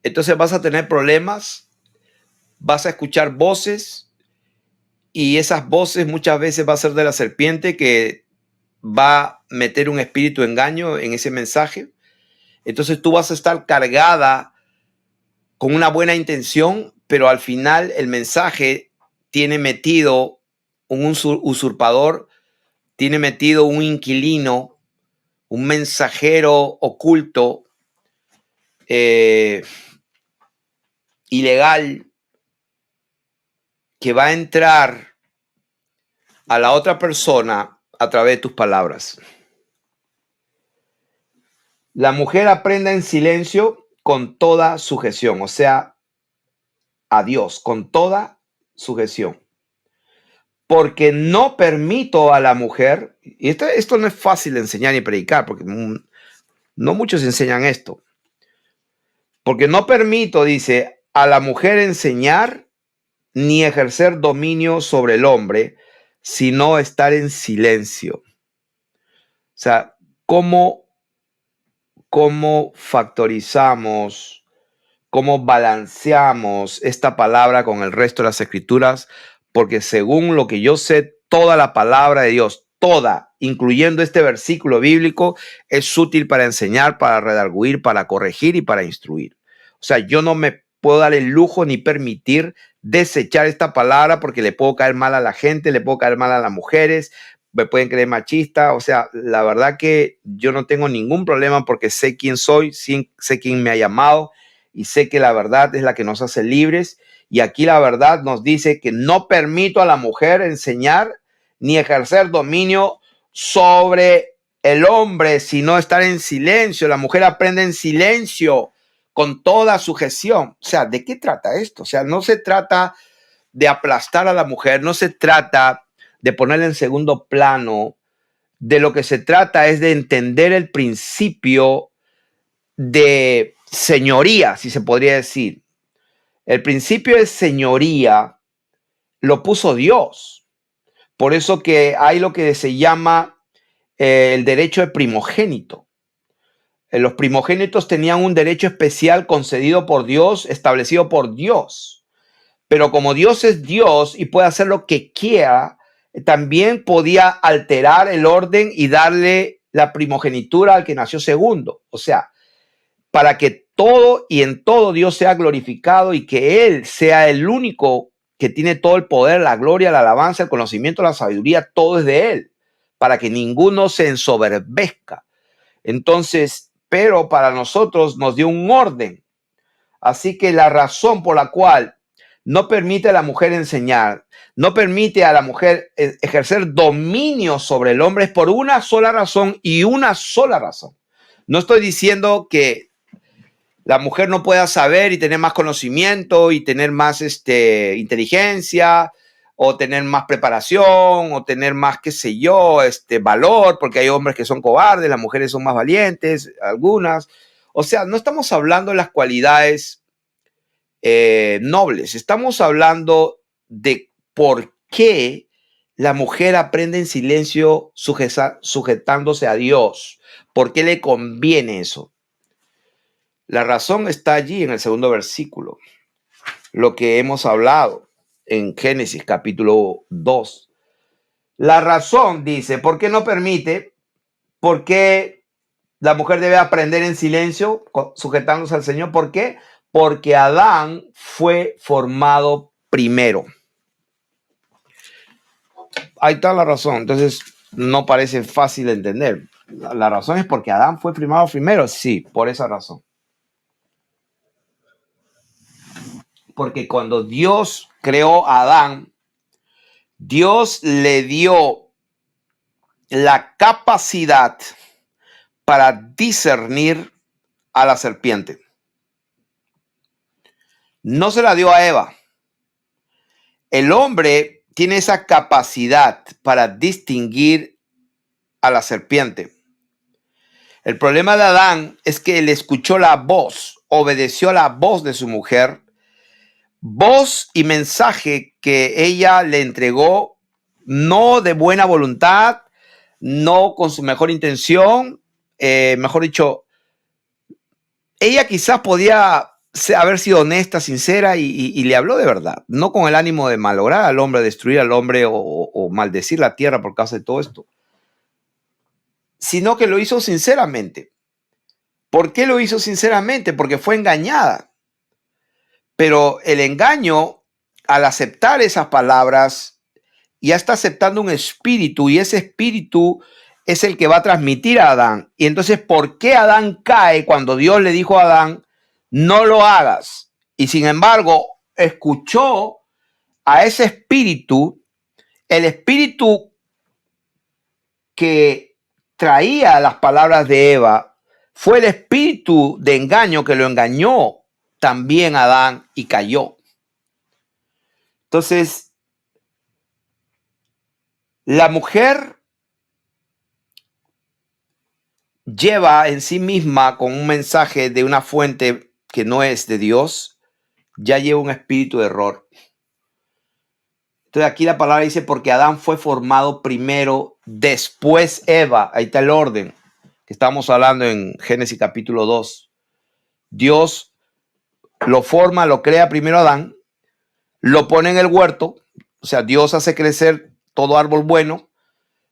entonces vas a tener problemas, vas a escuchar voces y esas voces muchas veces va a ser de la serpiente que va a meter un espíritu de engaño en ese mensaje. Entonces tú vas a estar cargada con una buena intención, pero al final el mensaje tiene metido un usurpador, tiene metido un inquilino, un mensajero oculto, ilegal, que va a entrar a la otra persona a través de tus palabras. La mujer aprenda en silencio con toda sujeción, o sea, a Dios, con toda sujeción. Porque no permito a la mujer, y esto no es fácil de enseñar y predicar, porque no muchos enseñan esto. Porque no permito, dice, a la mujer enseñar ni ejercer dominio sobre el hombre, sino estar en silencio. O sea, ¿cómo factorizamos, cómo balanceamos esta palabra con el resto de las escrituras? Porque según lo que yo sé, toda la palabra de Dios, toda, incluyendo este versículo bíblico, es útil para enseñar, para redarguir, para corregir y para instruir. O sea, yo no me puedo dar el lujo ni permitir desechar esta palabra porque le puedo caer mal a la gente, le puedo caer mal a las mujeres, me pueden creer machista. O sea, la verdad que yo no tengo ningún problema porque sé quién soy, sé quién me ha llamado y sé que la verdad es la que nos hace libres. Y aquí la verdad nos dice que no permito a la mujer enseñar ni ejercer dominio sobre el hombre, sino estar en silencio. La mujer aprende en silencio con toda sujeción. O sea, ¿de qué trata esto? O sea, no se trata de aplastar a la mujer, no se trata de ponerla en segundo plano. De lo que se trata es de entender el principio de señoría, si se podría decir. El principio de señoría lo puso Dios. Por eso que hay lo que se llama el derecho de primogénito. Los primogénitos tenían un derecho especial concedido por Dios, establecido por Dios. Pero como Dios es Dios y puede hacer lo que quiera, también podía alterar el orden y darle la primogenitura al que nació segundo. O sea, para que todo y en todo Dios sea glorificado y que Él sea el único que tiene todo el poder, la gloria, la alabanza, el conocimiento, la sabiduría, todo es de Él, para que ninguno se ensoberbezca. Entonces, pero para nosotros nos dio un orden. Así que la razón por la cual no permite a la mujer enseñar, no permite a la mujer ejercer dominio sobre el hombre es por una sola razón y una sola razón. No estoy diciendo que la mujer no pueda saber y tener más conocimiento y tener más inteligencia o tener más preparación o tener más, qué sé yo, valor, porque hay hombres que son cobardes, las mujeres son más valientes, algunas. O sea, no estamos hablando de las cualidades nobles, estamos hablando de por qué la mujer aprende en silencio sujetándose a Dios. ¿Por qué le conviene eso? La razón está allí en el segundo versículo, lo que hemos hablado en Génesis capítulo 2. La razón dice, ¿por qué no permite? ¿Por qué la mujer debe aprender en silencio, sujetándose al Señor? ¿Por qué? Porque Adán fue formado primero. Ahí está la razón. Entonces, no parece fácil de entender. La razón es porque Adán fue formado primero. Sí, por esa razón. Porque cuando Dios creó a Adán, Dios le dio la capacidad para discernir a la serpiente. no se la dio a Eva. El hombre tiene esa capacidad para distinguir a la serpiente. El problema de Adán es que él escuchó la voz, obedeció a la voz de su mujer, voz y mensaje que ella le entregó, no de buena voluntad, no con su mejor intención, mejor dicho, ella quizás podía haber sido honesta, sincera y le habló de verdad, no con el ánimo de malograr al hombre, destruir al hombre o maldecir la tierra por causa de todo esto, sino que lo hizo sinceramente. ¿Por qué lo hizo sinceramente? Porque fue engañada. Pero el engaño, al aceptar esas palabras, ya está aceptando un espíritu y ese espíritu es el que va a transmitir a Adán. Y entonces, ¿por qué Adán cae cuando Dios le dijo a Adán, no lo hagas? Y sin embargo, escuchó a ese espíritu, el espíritu que traía las palabras de Eva, fue el espíritu de engaño que lo engañó también a Adán y cayó. Entonces, la mujer lleva en sí misma con un mensaje de una fuente que no es de Dios, ya lleva un espíritu de error. Entonces aquí la palabra dice, porque Adán fue formado primero, después Eva. Ahí está el orden que estamos hablando en Génesis capítulo 2. Dios lo forma, lo crea primero Adán, lo pone en el huerto, o sea, Dios hace crecer todo árbol bueno,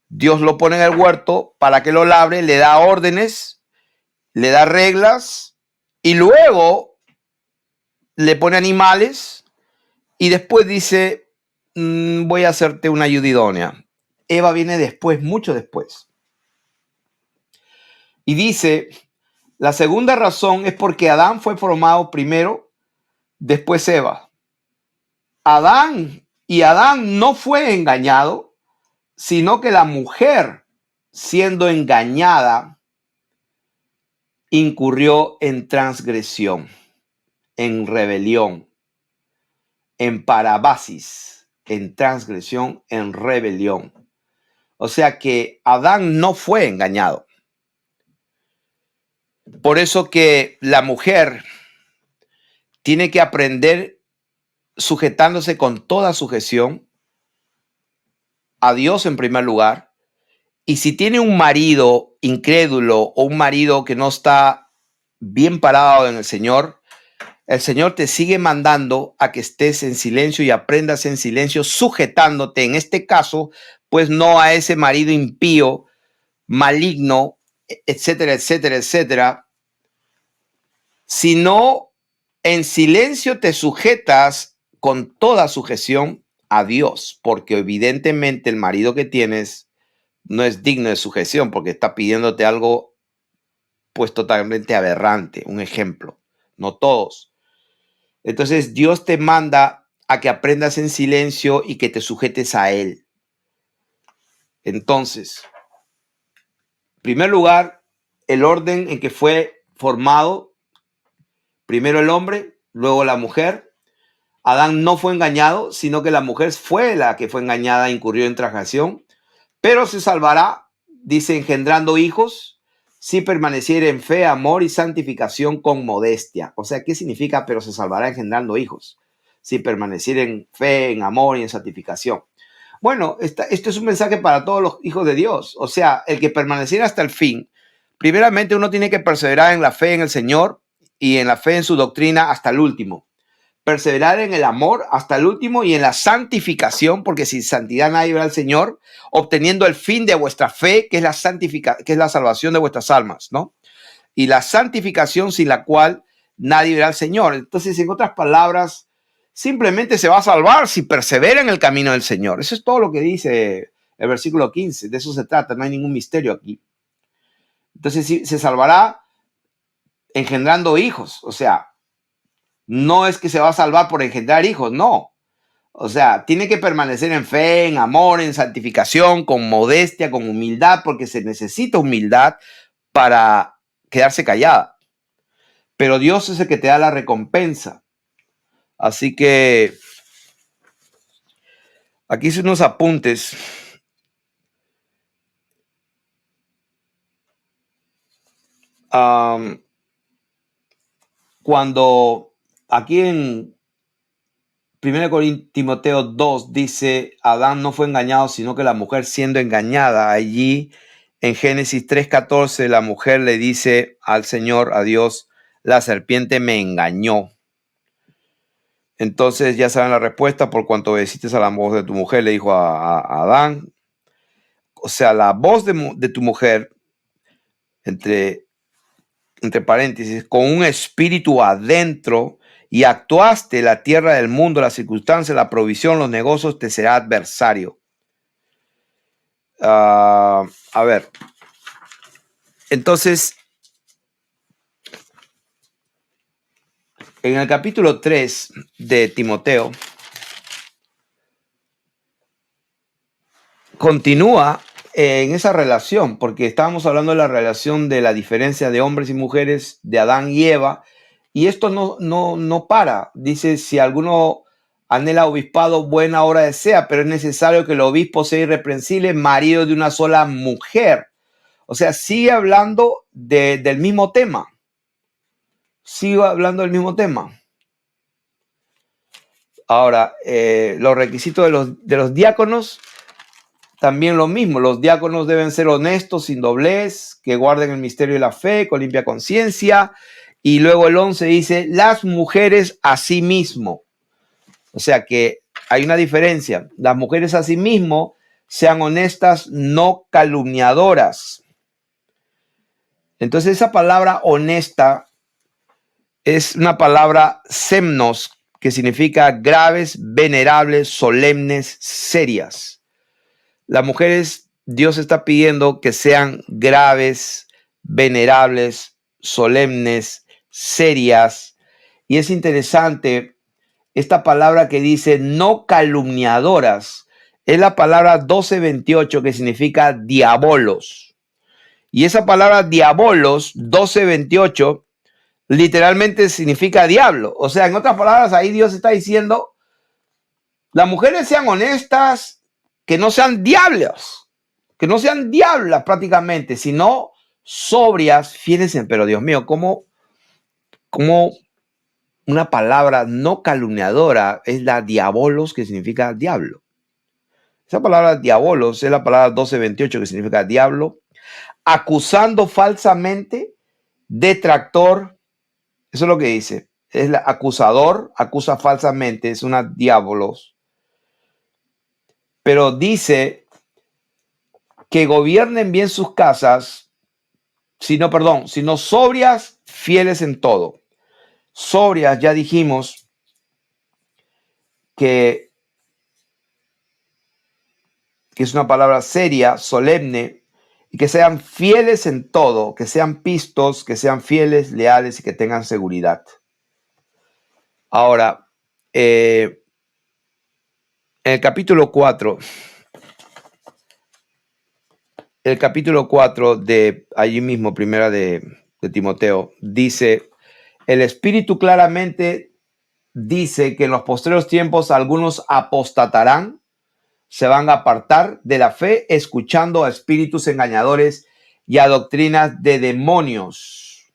Dios lo pone en el huerto para que lo labre, le da órdenes, le da reglas y luego le pone animales y después dice, voy a hacerte una ayuda idónea. Eva viene después, mucho después. Y dice, la segunda razón es porque Adán fue formado primero, después Eva. Adán no fue engañado, sino que la mujer, siendo engañada, incurrió en transgresión, en rebelión, en parabasis, en transgresión, en rebelión. O sea que Adán no fue engañado. Por eso que la mujer tiene que aprender sujetándose con toda sujeción a Dios en primer lugar. Y si tiene un marido incrédulo o un marido que no está bien parado en el Señor te sigue mandando a que estés en silencio y aprendas en silencio, sujetándote, en este caso, pues no a ese marido impío, maligno, etcétera, etcétera, etcétera, sino en silencio te sujetas con toda sujeción a Dios, porque evidentemente el marido que tienes no es digno de sujeción, porque está pidiéndote algo pues totalmente aberrante, un ejemplo, no todos. Entonces Dios te manda a que aprendas en silencio y que te sujetes a Él. Entonces, en primer lugar, el orden en que fue formado, primero el hombre, luego la mujer. Adán no fue engañado, sino que la mujer fue la que fue engañada, incurrió en transgresión, pero se salvará, dice, engendrando hijos, si permaneciera en fe, amor y santificación con modestia. O sea, ¿qué significa? Pero se salvará engendrando hijos, si permaneciera en fe, en amor y en santificación. Bueno, esto es un mensaje para todos los hijos de Dios. O sea, el que permaneciera hasta el fin. Primeramente, uno tiene que perseverar en la fe en el Señor y en la fe en su doctrina hasta el último. Perseverar en el amor hasta el último y en la santificación, porque sin santidad nadie verá al Señor, obteniendo el fin de vuestra fe, que es la salvación de vuestras almas, ¿no? Y la santificación sin la cual nadie verá al Señor. Entonces, en otras palabras, simplemente se va a salvar si persevera en el camino del Señor. Eso es todo lo que dice el versículo 15. De eso se trata, no hay ningún misterio aquí. Entonces, sí, se salvará engendrando hijos, o sea, no es que se va a salvar por engendrar hijos, no. O sea, tiene que permanecer en fe, en amor, en santificación, con modestia, con humildad, porque se necesita humildad para quedarse callada. Pero Dios es el que te da la recompensa. Así que aquí hice unos apuntes. Cuando aquí en 1 Timoteo 2 dice, Adán no fue engañado, sino que la mujer siendo engañada. Allí en Génesis 3:14 la mujer le dice al Señor, a Dios, la serpiente me engañó. Entonces ya saben la respuesta, por cuanto obedeciste a la voz de tu mujer, le dijo a Adán. O sea, la voz de tu mujer, entre paréntesis, con un espíritu adentro, y actuaste la tierra del mundo, las circunstancias, la provisión, los negocios, te será adversario. A ver, entonces, en el capítulo 3 de Timoteo, continúa en esa relación, porque estábamos hablando de la relación de la diferencia de hombres y mujeres, de Adán y Eva, y esto no para. Dice, si alguno anhela obispado, buena hora desea, pero es necesario que el obispo sea irreprensible, marido de una sola mujer. O sea, sigue hablando del mismo tema. Sigo hablando del mismo tema. Ahora, los requisitos de los diáconos, también lo mismo. Los diáconos deben ser honestos, sin doblez, que guarden el misterio de la fe, con limpia conciencia. Y luego el 11 dice, las mujeres a sí mismo. O sea que hay una diferencia. Las mujeres a sí mismo sean honestas, no calumniadoras. Entonces esa palabra honesta es una palabra semnos, que significa graves, venerables, solemnes, serias. Las mujeres, Dios está pidiendo que sean graves, venerables, solemnes, serias. Y es interesante, esta palabra que dice no calumniadoras, es la palabra 1228, que significa diabolos. Y esa palabra diabolos, 1228, literalmente significa diablo. O sea, en otras palabras, ahí Dios está diciendo, las mujeres sean honestas, que no sean diablos, que no sean diablas prácticamente, sino sobrias, fieles. Pero Dios mío, ¿cómo una palabra no calumniadora es la diabolos, que significa diablo? Esa palabra diabolos es la palabra 1228, que significa diablo, acusando falsamente, detractor. Eso es lo que dice. Es el acusador, acusa falsamente, es una diabolos. Pero dice que gobiernen bien sus casas, sino sobrias, fieles en todo. Sobrias, ya dijimos que es una palabra seria, solemne, y que sean fieles en todo, que sean pistos, que sean fieles, leales y que tengan seguridad. Ahora, en el capítulo 4, de allí mismo, primera de Timoteo, dice, el Espíritu claramente dice que en los postreros tiempos algunos apostatarán, se van a apartar de la fe, escuchando a espíritus engañadores y a doctrinas de demonios.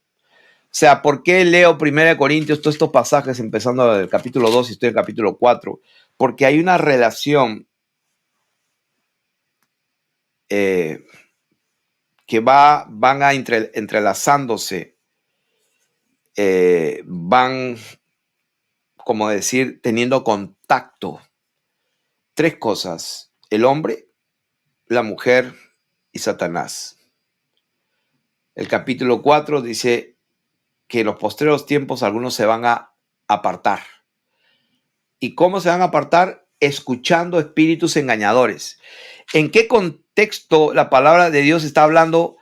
O sea, ¿por qué leo 1 Corintios, todos estos pasajes, empezando del capítulo 2 y estoy en el capítulo 4? Porque hay una relación que van a entrelazándose, van, como decir, teniendo contacto. Tres cosas: el hombre, la mujer y Satanás. El capítulo 4 dice que en los postreros tiempos algunos se van a apartar. ¿Y cómo se van a apartar? Escuchando espíritus engañadores. ¿En qué contexto la palabra de Dios está hablando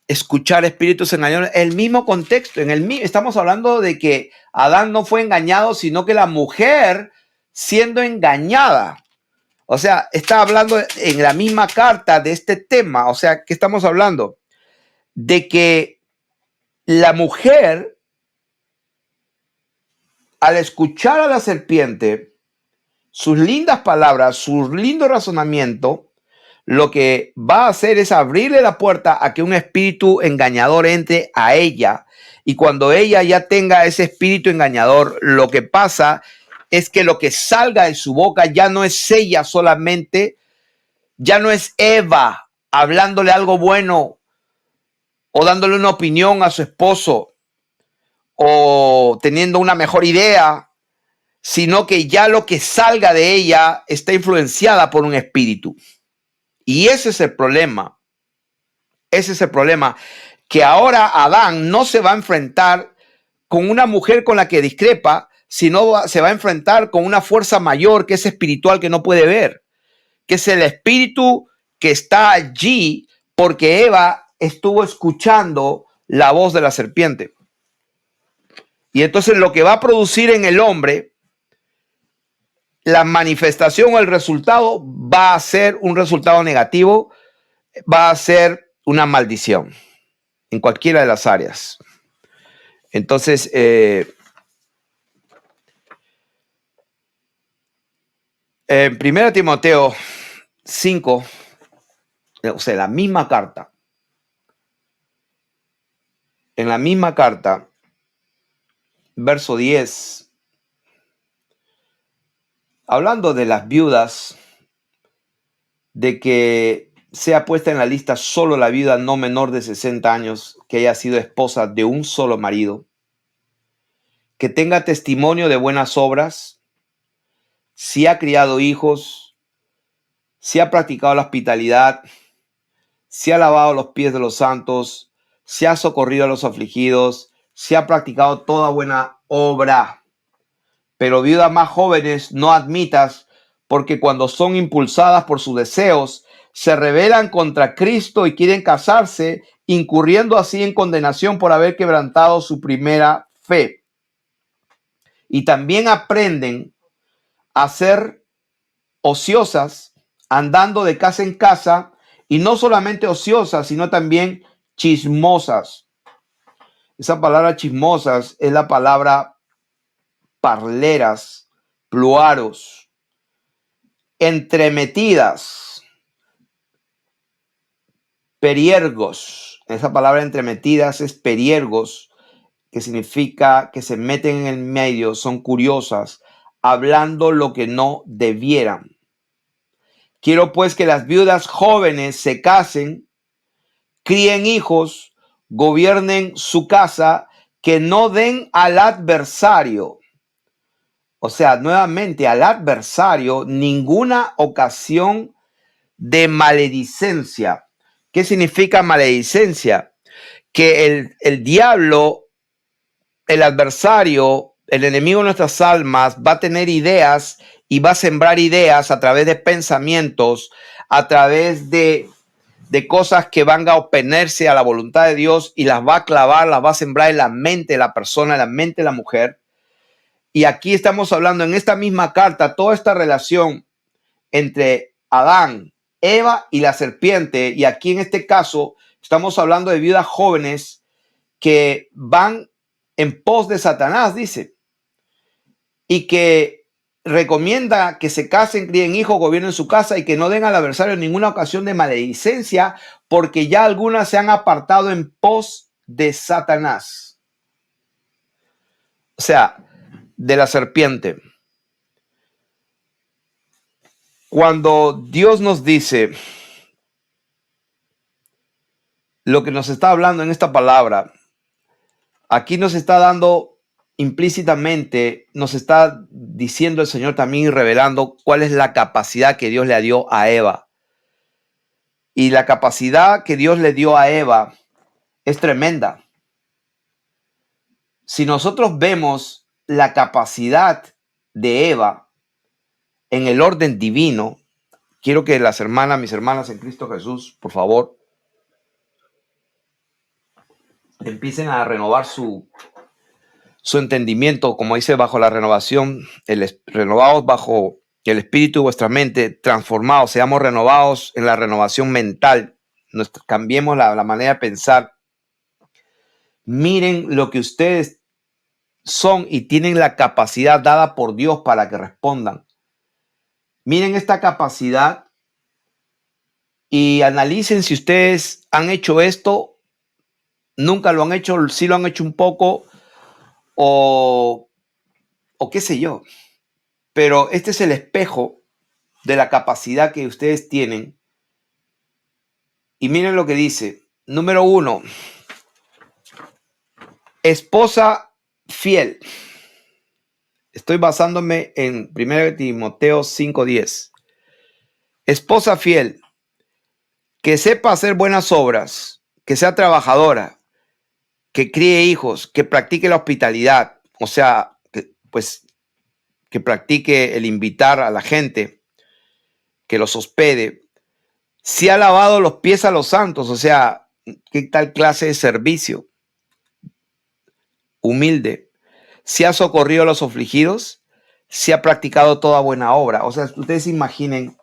escuchar espíritus engañadores? El mismo contexto. Estamos hablando de que Adán no fue engañado, sino que la mujer siendo engañada. O sea, está hablando en la misma carta de este tema. O sea, ¿qué estamos hablando? De que la mujer al escuchar a la serpiente, sus lindas palabras, su lindo razonamiento, lo que va a hacer es abrirle la puerta a que un espíritu engañador entre a ella. Y cuando ella ya tenga ese espíritu engañador, lo que pasa es que lo que salga de su boca ya no es ella solamente, ya no es Eva hablándole algo bueno o dándole una opinión a su esposo o teniendo una mejor idea, sino que ya lo que salga de ella está influenciada por un espíritu. Y ese es el problema. Ese es el problema, que ahora Adán no se va a enfrentar con una mujer con la que discrepa, sino se va a enfrentar con una fuerza mayor que es espiritual, que no puede ver, que es el espíritu que está allí porque Eva estuvo escuchando la voz de la serpiente. Y entonces lo que va a producir en el hombre, la manifestación o el resultado va a ser un resultado negativo, va a ser una maldición en cualquiera de las áreas. Entonces, en 1 Timoteo 5, o sea, la misma carta, en la misma carta, verso 10, hablando de las viudas, de que sea puesta en la lista solo la viuda no menor de 60 años que haya sido esposa de un solo marido, que tenga testimonio de buenas obras, si ha criado hijos, si ha practicado la hospitalidad, si ha lavado los pies de los santos, si ha socorrido a los afligidos, si ha practicado toda buena obra. Pero viudas más jóvenes no admitas, porque cuando son impulsadas por sus deseos, se rebelan contra Cristo y quieren casarse, incurriendo así en condenación por haber quebrantado su primera fe. Y también aprenden a ser ociosas, andando de casa en casa, y no solamente ociosas, sino también chismosas. Esa palabra chismosas es la palabra parleras, pluaros, entremetidas, periergos. Esa palabra entremetidas es periergos, que significa que se meten en el medio, son curiosas, hablando lo que no debieran. Quiero pues que las viudas jóvenes se casen, críen hijos, gobiernen su casa, que no den al adversario, o sea, nuevamente al adversario, ninguna ocasión de maledicencia. ¿Qué significa maledicencia? Que el diablo, el adversario, el enemigo de nuestras almas, va a tener ideas y va a sembrar ideas a través de pensamientos, a través de cosas que van a oponerse a la voluntad de Dios, y las va a clavar, las va a sembrar en la mente de la persona, en la mente de la mujer. Y aquí estamos hablando en esta misma carta, toda esta relación entre Adán, Eva y la serpiente. Y aquí en este caso estamos hablando de viudas jóvenes que van en pos de Satanás, dice, y que recomienda que se casen, críen hijos, gobiernen su casa y que no den al adversario ninguna ocasión de maledicencia, porque ya algunas se han apartado en pos de Satanás. O sea, de la serpiente. Cuando Dios nos dice lo que nos está hablando en esta palabra, aquí nos está dando implícitamente, nos está diciendo el Señor también y revelando cuál es la capacidad que Dios le dio a Eva. Y la capacidad que Dios le dio a Eva es tremenda. Si nosotros vemos la capacidad de Eva en el orden divino, quiero que las hermanas, mis hermanas en Cristo Jesús, por favor, empiecen a renovar su entendimiento, como dice, bajo la renovación, renovados bajo el espíritu de vuestra mente, transformados, seamos renovados en la renovación mental, cambiemos la manera de pensar. Miren lo que ustedes son y tienen la capacidad dada por Dios para que respondan. Miren esta capacidad y analicen si ustedes han hecho esto, nunca lo han hecho, sí lo han hecho un poco o qué sé yo. Pero este es el espejo de la capacidad que ustedes tienen. Y miren lo que dice. Número 1, esposa fiel. Estoy basándome en 1 Timoteo 5:10. Esposa fiel, que sepa hacer buenas obras, que sea trabajadora, que críe hijos, que practique la hospitalidad, o sea, que practique el invitar a la gente, que los hospede. Si ha lavado los pies a los santos, o sea, qué tal clase de servicio. Humilde. Si ha socorrido a los afligidos, si ha practicado toda buena obra. O sea, ustedes imaginen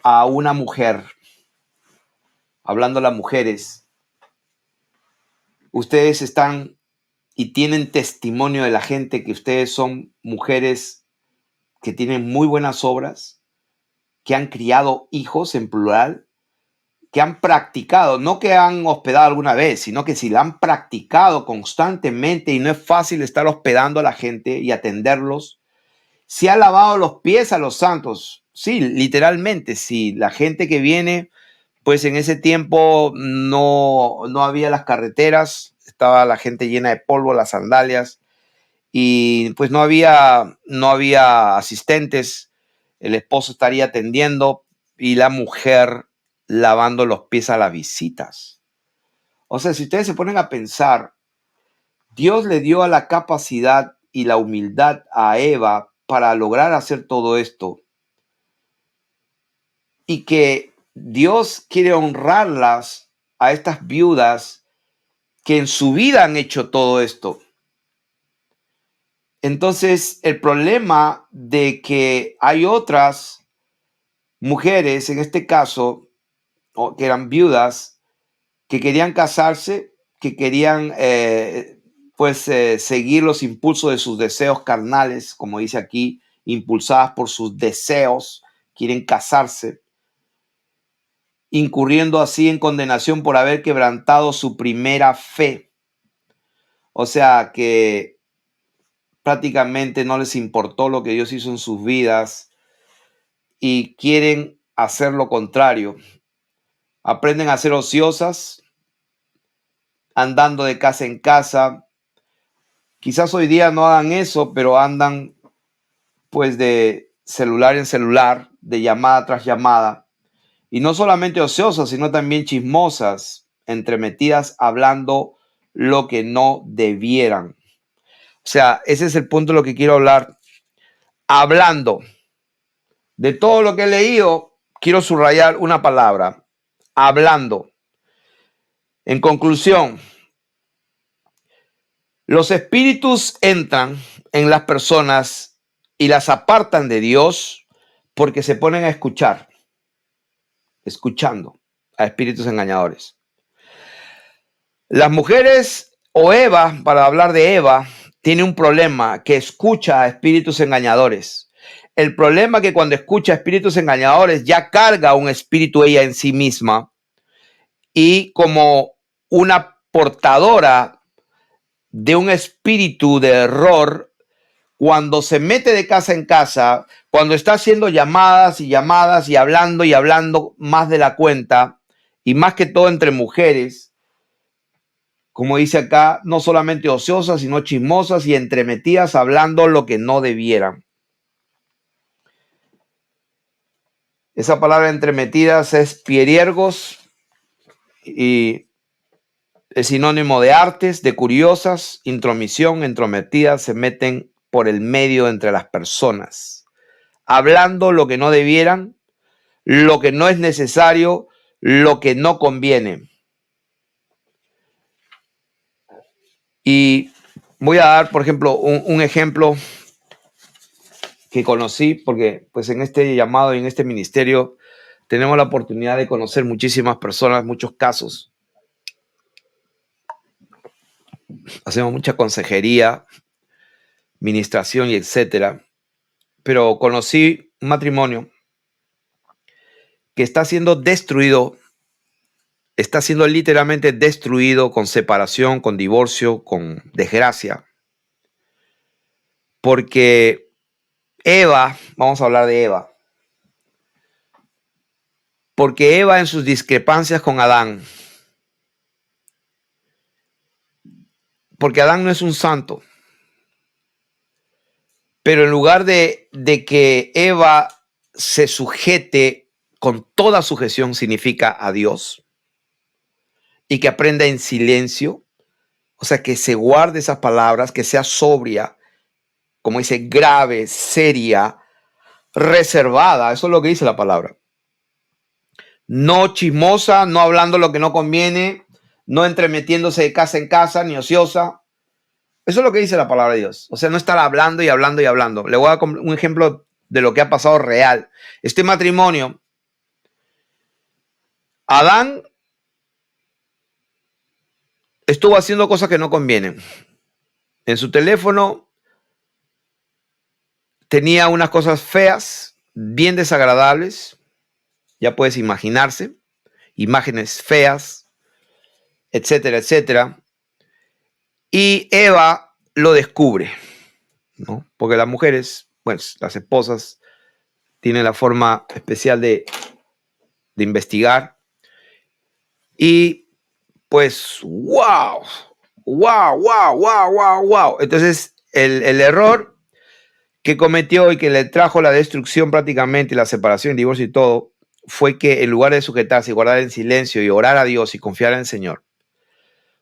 a una mujer, hablando a las mujeres, ustedes están y tienen testimonio de la gente que ustedes son mujeres que tienen muy buenas obras, que han criado hijos en plural, que han practicado, no que han hospedado alguna vez, sino que si la han practicado constantemente y no es fácil estar hospedando a la gente y atenderlos. Si ha lavado los pies a los santos, sí, literalmente, si la gente que viene, pues en ese tiempo no había las carreteras, estaba la gente llena de polvo, las sandalias, y pues no había asistentes, el esposo estaría atendiendo y la mujer lavando los pies a las visitas. O sea, si ustedes se ponen a pensar, Dios le dio a la capacidad y la humildad a Eva para lograr hacer todo esto y que Dios quiere honrarlas a estas viudas que en su vida han hecho todo esto. Entonces, el problema de que hay otras mujeres, en este caso, que eran viudas, que querían casarse, que querían seguir los impulsos de sus deseos carnales, como dice aquí, impulsadas por sus deseos, quieren casarse, incurriendo así en condenación por haber quebrantado su primera fe. O sea que prácticamente no les importó lo que Dios hizo en sus vidas y quieren hacer lo contrario. Aprenden a ser ociosas, andando de casa en casa. Quizás hoy día no hagan eso, pero andan pues de celular en celular, de llamada tras llamada. Y no solamente ociosas, sino también chismosas, entremetidas, hablando lo que no debieran. O sea, ese es el punto de lo que quiero hablar. Hablando de todo lo que he leído, quiero subrayar una palabra. Hablando. En conclusión, los espíritus entran en las personas y las apartan de Dios porque se ponen a escuchar, escuchando a espíritus engañadores. Las mujeres o Eva, para hablar de Eva, tiene un problema que escucha a espíritus engañadores. El problema es que cuando escucha a espíritus engañadores ya carga un espíritu ella en sí misma y como una portadora de un espíritu de error, cuando se mete de casa en casa, cuando está haciendo llamadas y llamadas y hablando más de la cuenta y más que todo entre mujeres, como dice acá, no solamente ociosas, sino chismosas y entremetidas hablando lo que no debieran. Esa palabra entremetidas es pieriergos y es sinónimo de artes, de curiosas, intromisión, entrometidas, se meten por el medio entre las personas, hablando lo que no debieran, lo que no es necesario, lo que no conviene. Y voy a dar, por ejemplo, un ejemplo que conocí, porque pues en este llamado y en este ministerio tenemos la oportunidad de conocer muchísimas personas, muchos casos. hacemos mucha consejería, ministración y etcétera. Pero conocí un matrimonio que está siendo destruido, está siendo literalmente destruido con separación, con divorcio, con desgracia. Porque Eva, vamos a hablar de Eva, porque Eva en sus discrepancias con Adán, porque Adán no es un santo, pero en lugar de que Eva se sujete con toda sujeción, significa a Dios, y que aprenda en silencio, o sea, que se guarde esas palabras, que sea sobria, como dice, grave, seria, reservada, eso es lo que dice la palabra. No chismosa, no hablando lo que no conviene, no entremetiéndose de casa en casa, ni ociosa. Eso es lo que dice la palabra de Dios. O sea, no estar hablando y hablando y hablando. Le voy a dar un ejemplo de lo que ha pasado real. Este matrimonio, Adán estuvo haciendo cosas que no convienen. En su teléfono tenía unas cosas feas, bien desagradables. Ya puedes imaginarse. Imágenes feas, etcétera, etcétera. Y Eva lo descubre, ¿no? Porque las mujeres, bueno, las esposas, tienen la forma especial de investigar. Y pues, wow, wow, wow, wow, wow, wow. Entonces, el error que cometió y que le trajo la destrucción prácticamente, la separación, el divorcio y todo, fue que en lugar de sujetarse y guardar en silencio y orar a Dios y confiar en el Señor,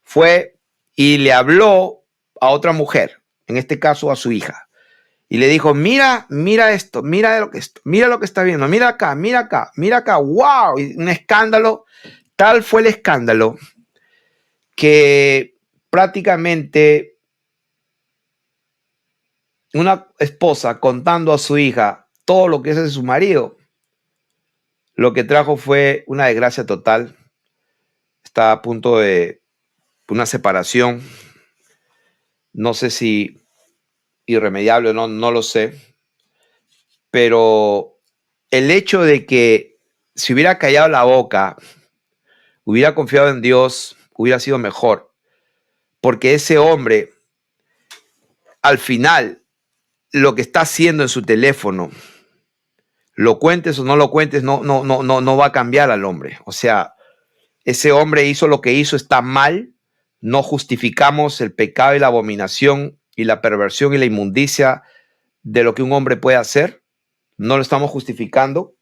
fue y le habló a otra mujer, en este caso a su hija, y le dijo, mira esto, mira lo que está viendo, mira acá, wow, y un escándalo. Tal fue el escándalo que prácticamente una esposa contando a su hija todo lo que es de su marido, lo que trajo fue una desgracia total. Está a punto de una separación, no sé si irremediable o no, no lo sé, pero el hecho de que si hubiera callado la boca, hubiera confiado en Dios, hubiera sido mejor, porque ese hombre, al final, lo que está haciendo en su teléfono, lo cuentes o no lo cuentes, no va a cambiar al hombre. O sea, ese hombre hizo lo que hizo, está mal. No justificamos el pecado y la abominación y la perversión y la inmundicia de lo que un hombre puede hacer. No lo estamos justificando.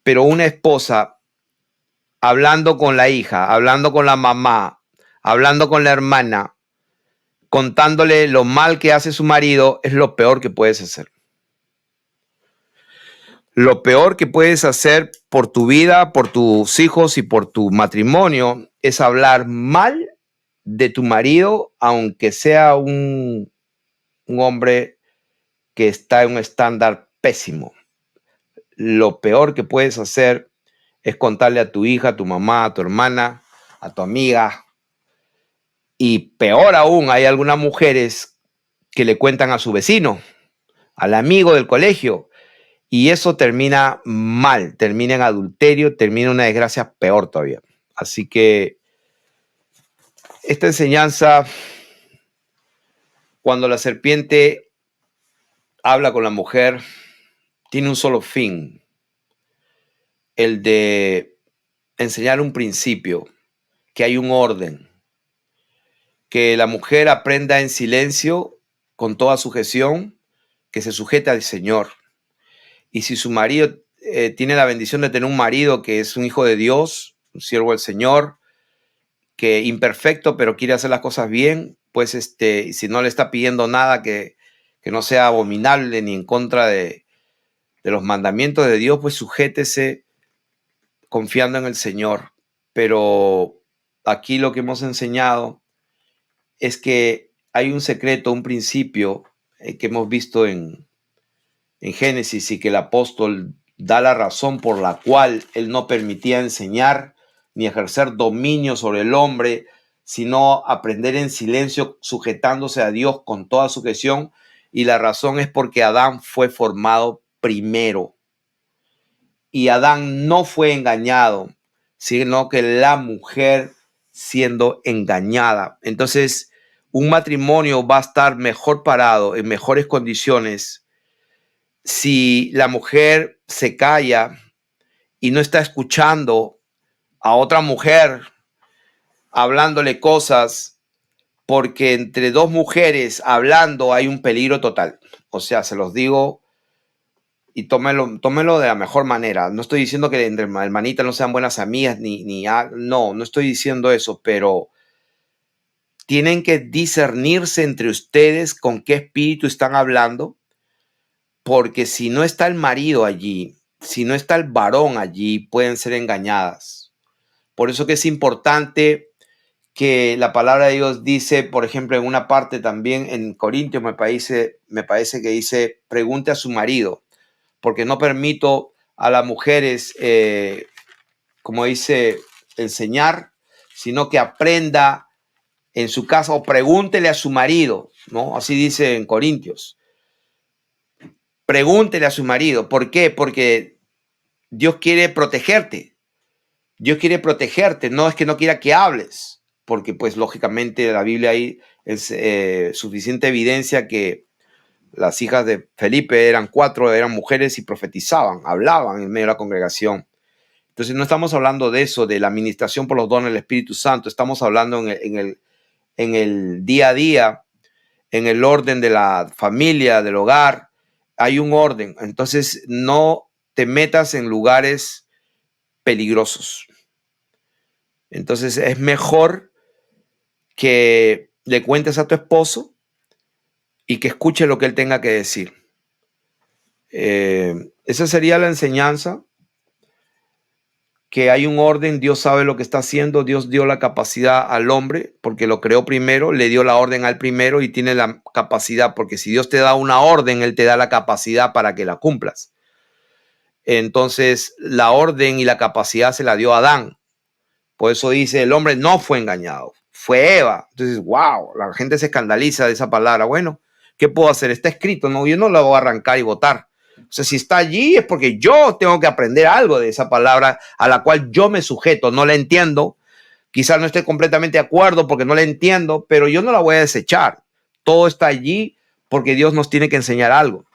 Pero una esposa hablando con la hija, hablando con la mamá, hablando con la hermana, contándole lo mal que hace su marido, es lo peor que puedes hacer. Lo peor que puedes hacer por tu vida, por tus hijos y por tu matrimonio es hablar mal de tu marido, aunque sea un hombre que está en un estándar pésimo. Lo peor que puedes hacer es contarle a tu hija, a tu mamá, a tu hermana, a tu amiga. Y peor aún, hay algunas mujeres que le cuentan a su vecino, al amigo del colegio. Y eso termina mal, termina en adulterio, termina en una desgracia peor todavía. Así que esta enseñanza, cuando la serpiente habla con la mujer, tiene un solo fin, el de enseñar un principio, que hay un orden, que la mujer aprenda en silencio, con toda sujeción, que se sujete al Señor. Y si su marido tiene la bendición de tener un marido que es un hijo de Dios, un siervo del Señor, que imperfecto, pero quiere hacer las cosas bien, pues si no le está pidiendo nada que no sea abominable ni en contra de los mandamientos de Dios, pues sujétese confiando en el Señor. Pero aquí lo que hemos enseñado es que hay un secreto, un principio que hemos visto en Génesis y que el apóstol da la razón por la cual él no permitía enseñar ni ejercer dominio sobre el hombre, sino aprender en silencio, sujetándose a Dios con toda sujeción. Y la razón es porque Adán fue formado primero. Y Adán no fue engañado, sino que la mujer siendo engañada. Entonces, un matrimonio va a estar mejor parado, en mejores condiciones, si la mujer se calla y no está escuchando a otra mujer hablándole cosas, porque entre dos mujeres hablando hay un peligro total. O sea, se los digo y tómelo de la mejor manera. No estoy diciendo que entre hermanitas no sean buenas amigas, no estoy diciendo eso, pero tienen que discernirse entre ustedes con qué espíritu están hablando, porque si no está el marido allí, si no está el varón allí, pueden ser engañadas. Por eso que es importante que la palabra de Dios dice, por ejemplo, en una parte también en Corintios me parece que dice, pregunte a su marido, porque no permito a las mujeres, como dice, enseñar, sino que aprenda en su casa o pregúntele a su marido, ¿no? Así dice en Corintios. Pregúntele a su marido. ¿Por qué? Porque Dios quiere protegerte. Dios quiere protegerte. No es que no quiera que hables, porque pues lógicamente la Biblia ahí es suficiente evidencia que las hijas de Felipe eran 4, eran mujeres y profetizaban, hablaban en medio de la congregación. Entonces no estamos hablando de eso, de la administración por los dones del Espíritu Santo. Estamos hablando en el día a día, en el orden de la familia, del hogar. Hay un orden. Entonces no te metas en lugares peligrosos. Entonces es mejor que le cuentes a tu esposo y que escuche lo que él tenga que decir. Esa sería la enseñanza, que hay un orden, Dios sabe lo que está haciendo, Dios dio la capacidad al hombre porque lo creó primero, le dio la orden al primero y tiene la capacidad, porque si Dios te da una orden, Él te da la capacidad para que la cumplas. Entonces la orden y la capacidad se la dio a Adán. Por eso dice, el hombre no fue engañado, fue Eva. Entonces, wow, la gente se escandaliza de esa palabra. Bueno, ¿qué puedo hacer? Está escrito, no, yo no la voy a arrancar y votar. O sea, si está allí es porque yo tengo que aprender algo de esa palabra a la cual yo me sujeto, no la entiendo. Quizás no esté completamente de acuerdo porque no la entiendo, pero yo no la voy a desechar. Todo está allí porque Dios nos tiene que enseñar algo.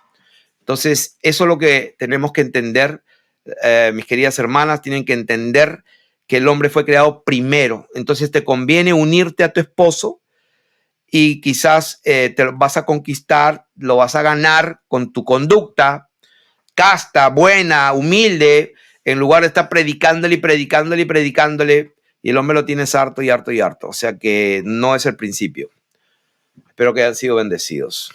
Entonces, eso es lo que tenemos que entender, mis queridas hermanas, tienen que entender que el hombre fue creado primero. Entonces te conviene unirte a tu esposo y quizás te lo vas a conquistar, lo vas a ganar con tu conducta casta, buena, humilde, en lugar de estar predicándole y predicándole y predicándole, y el hombre lo tienes harto y harto y harto. O sea que no es el principio. Espero que hayan sido bendecidos.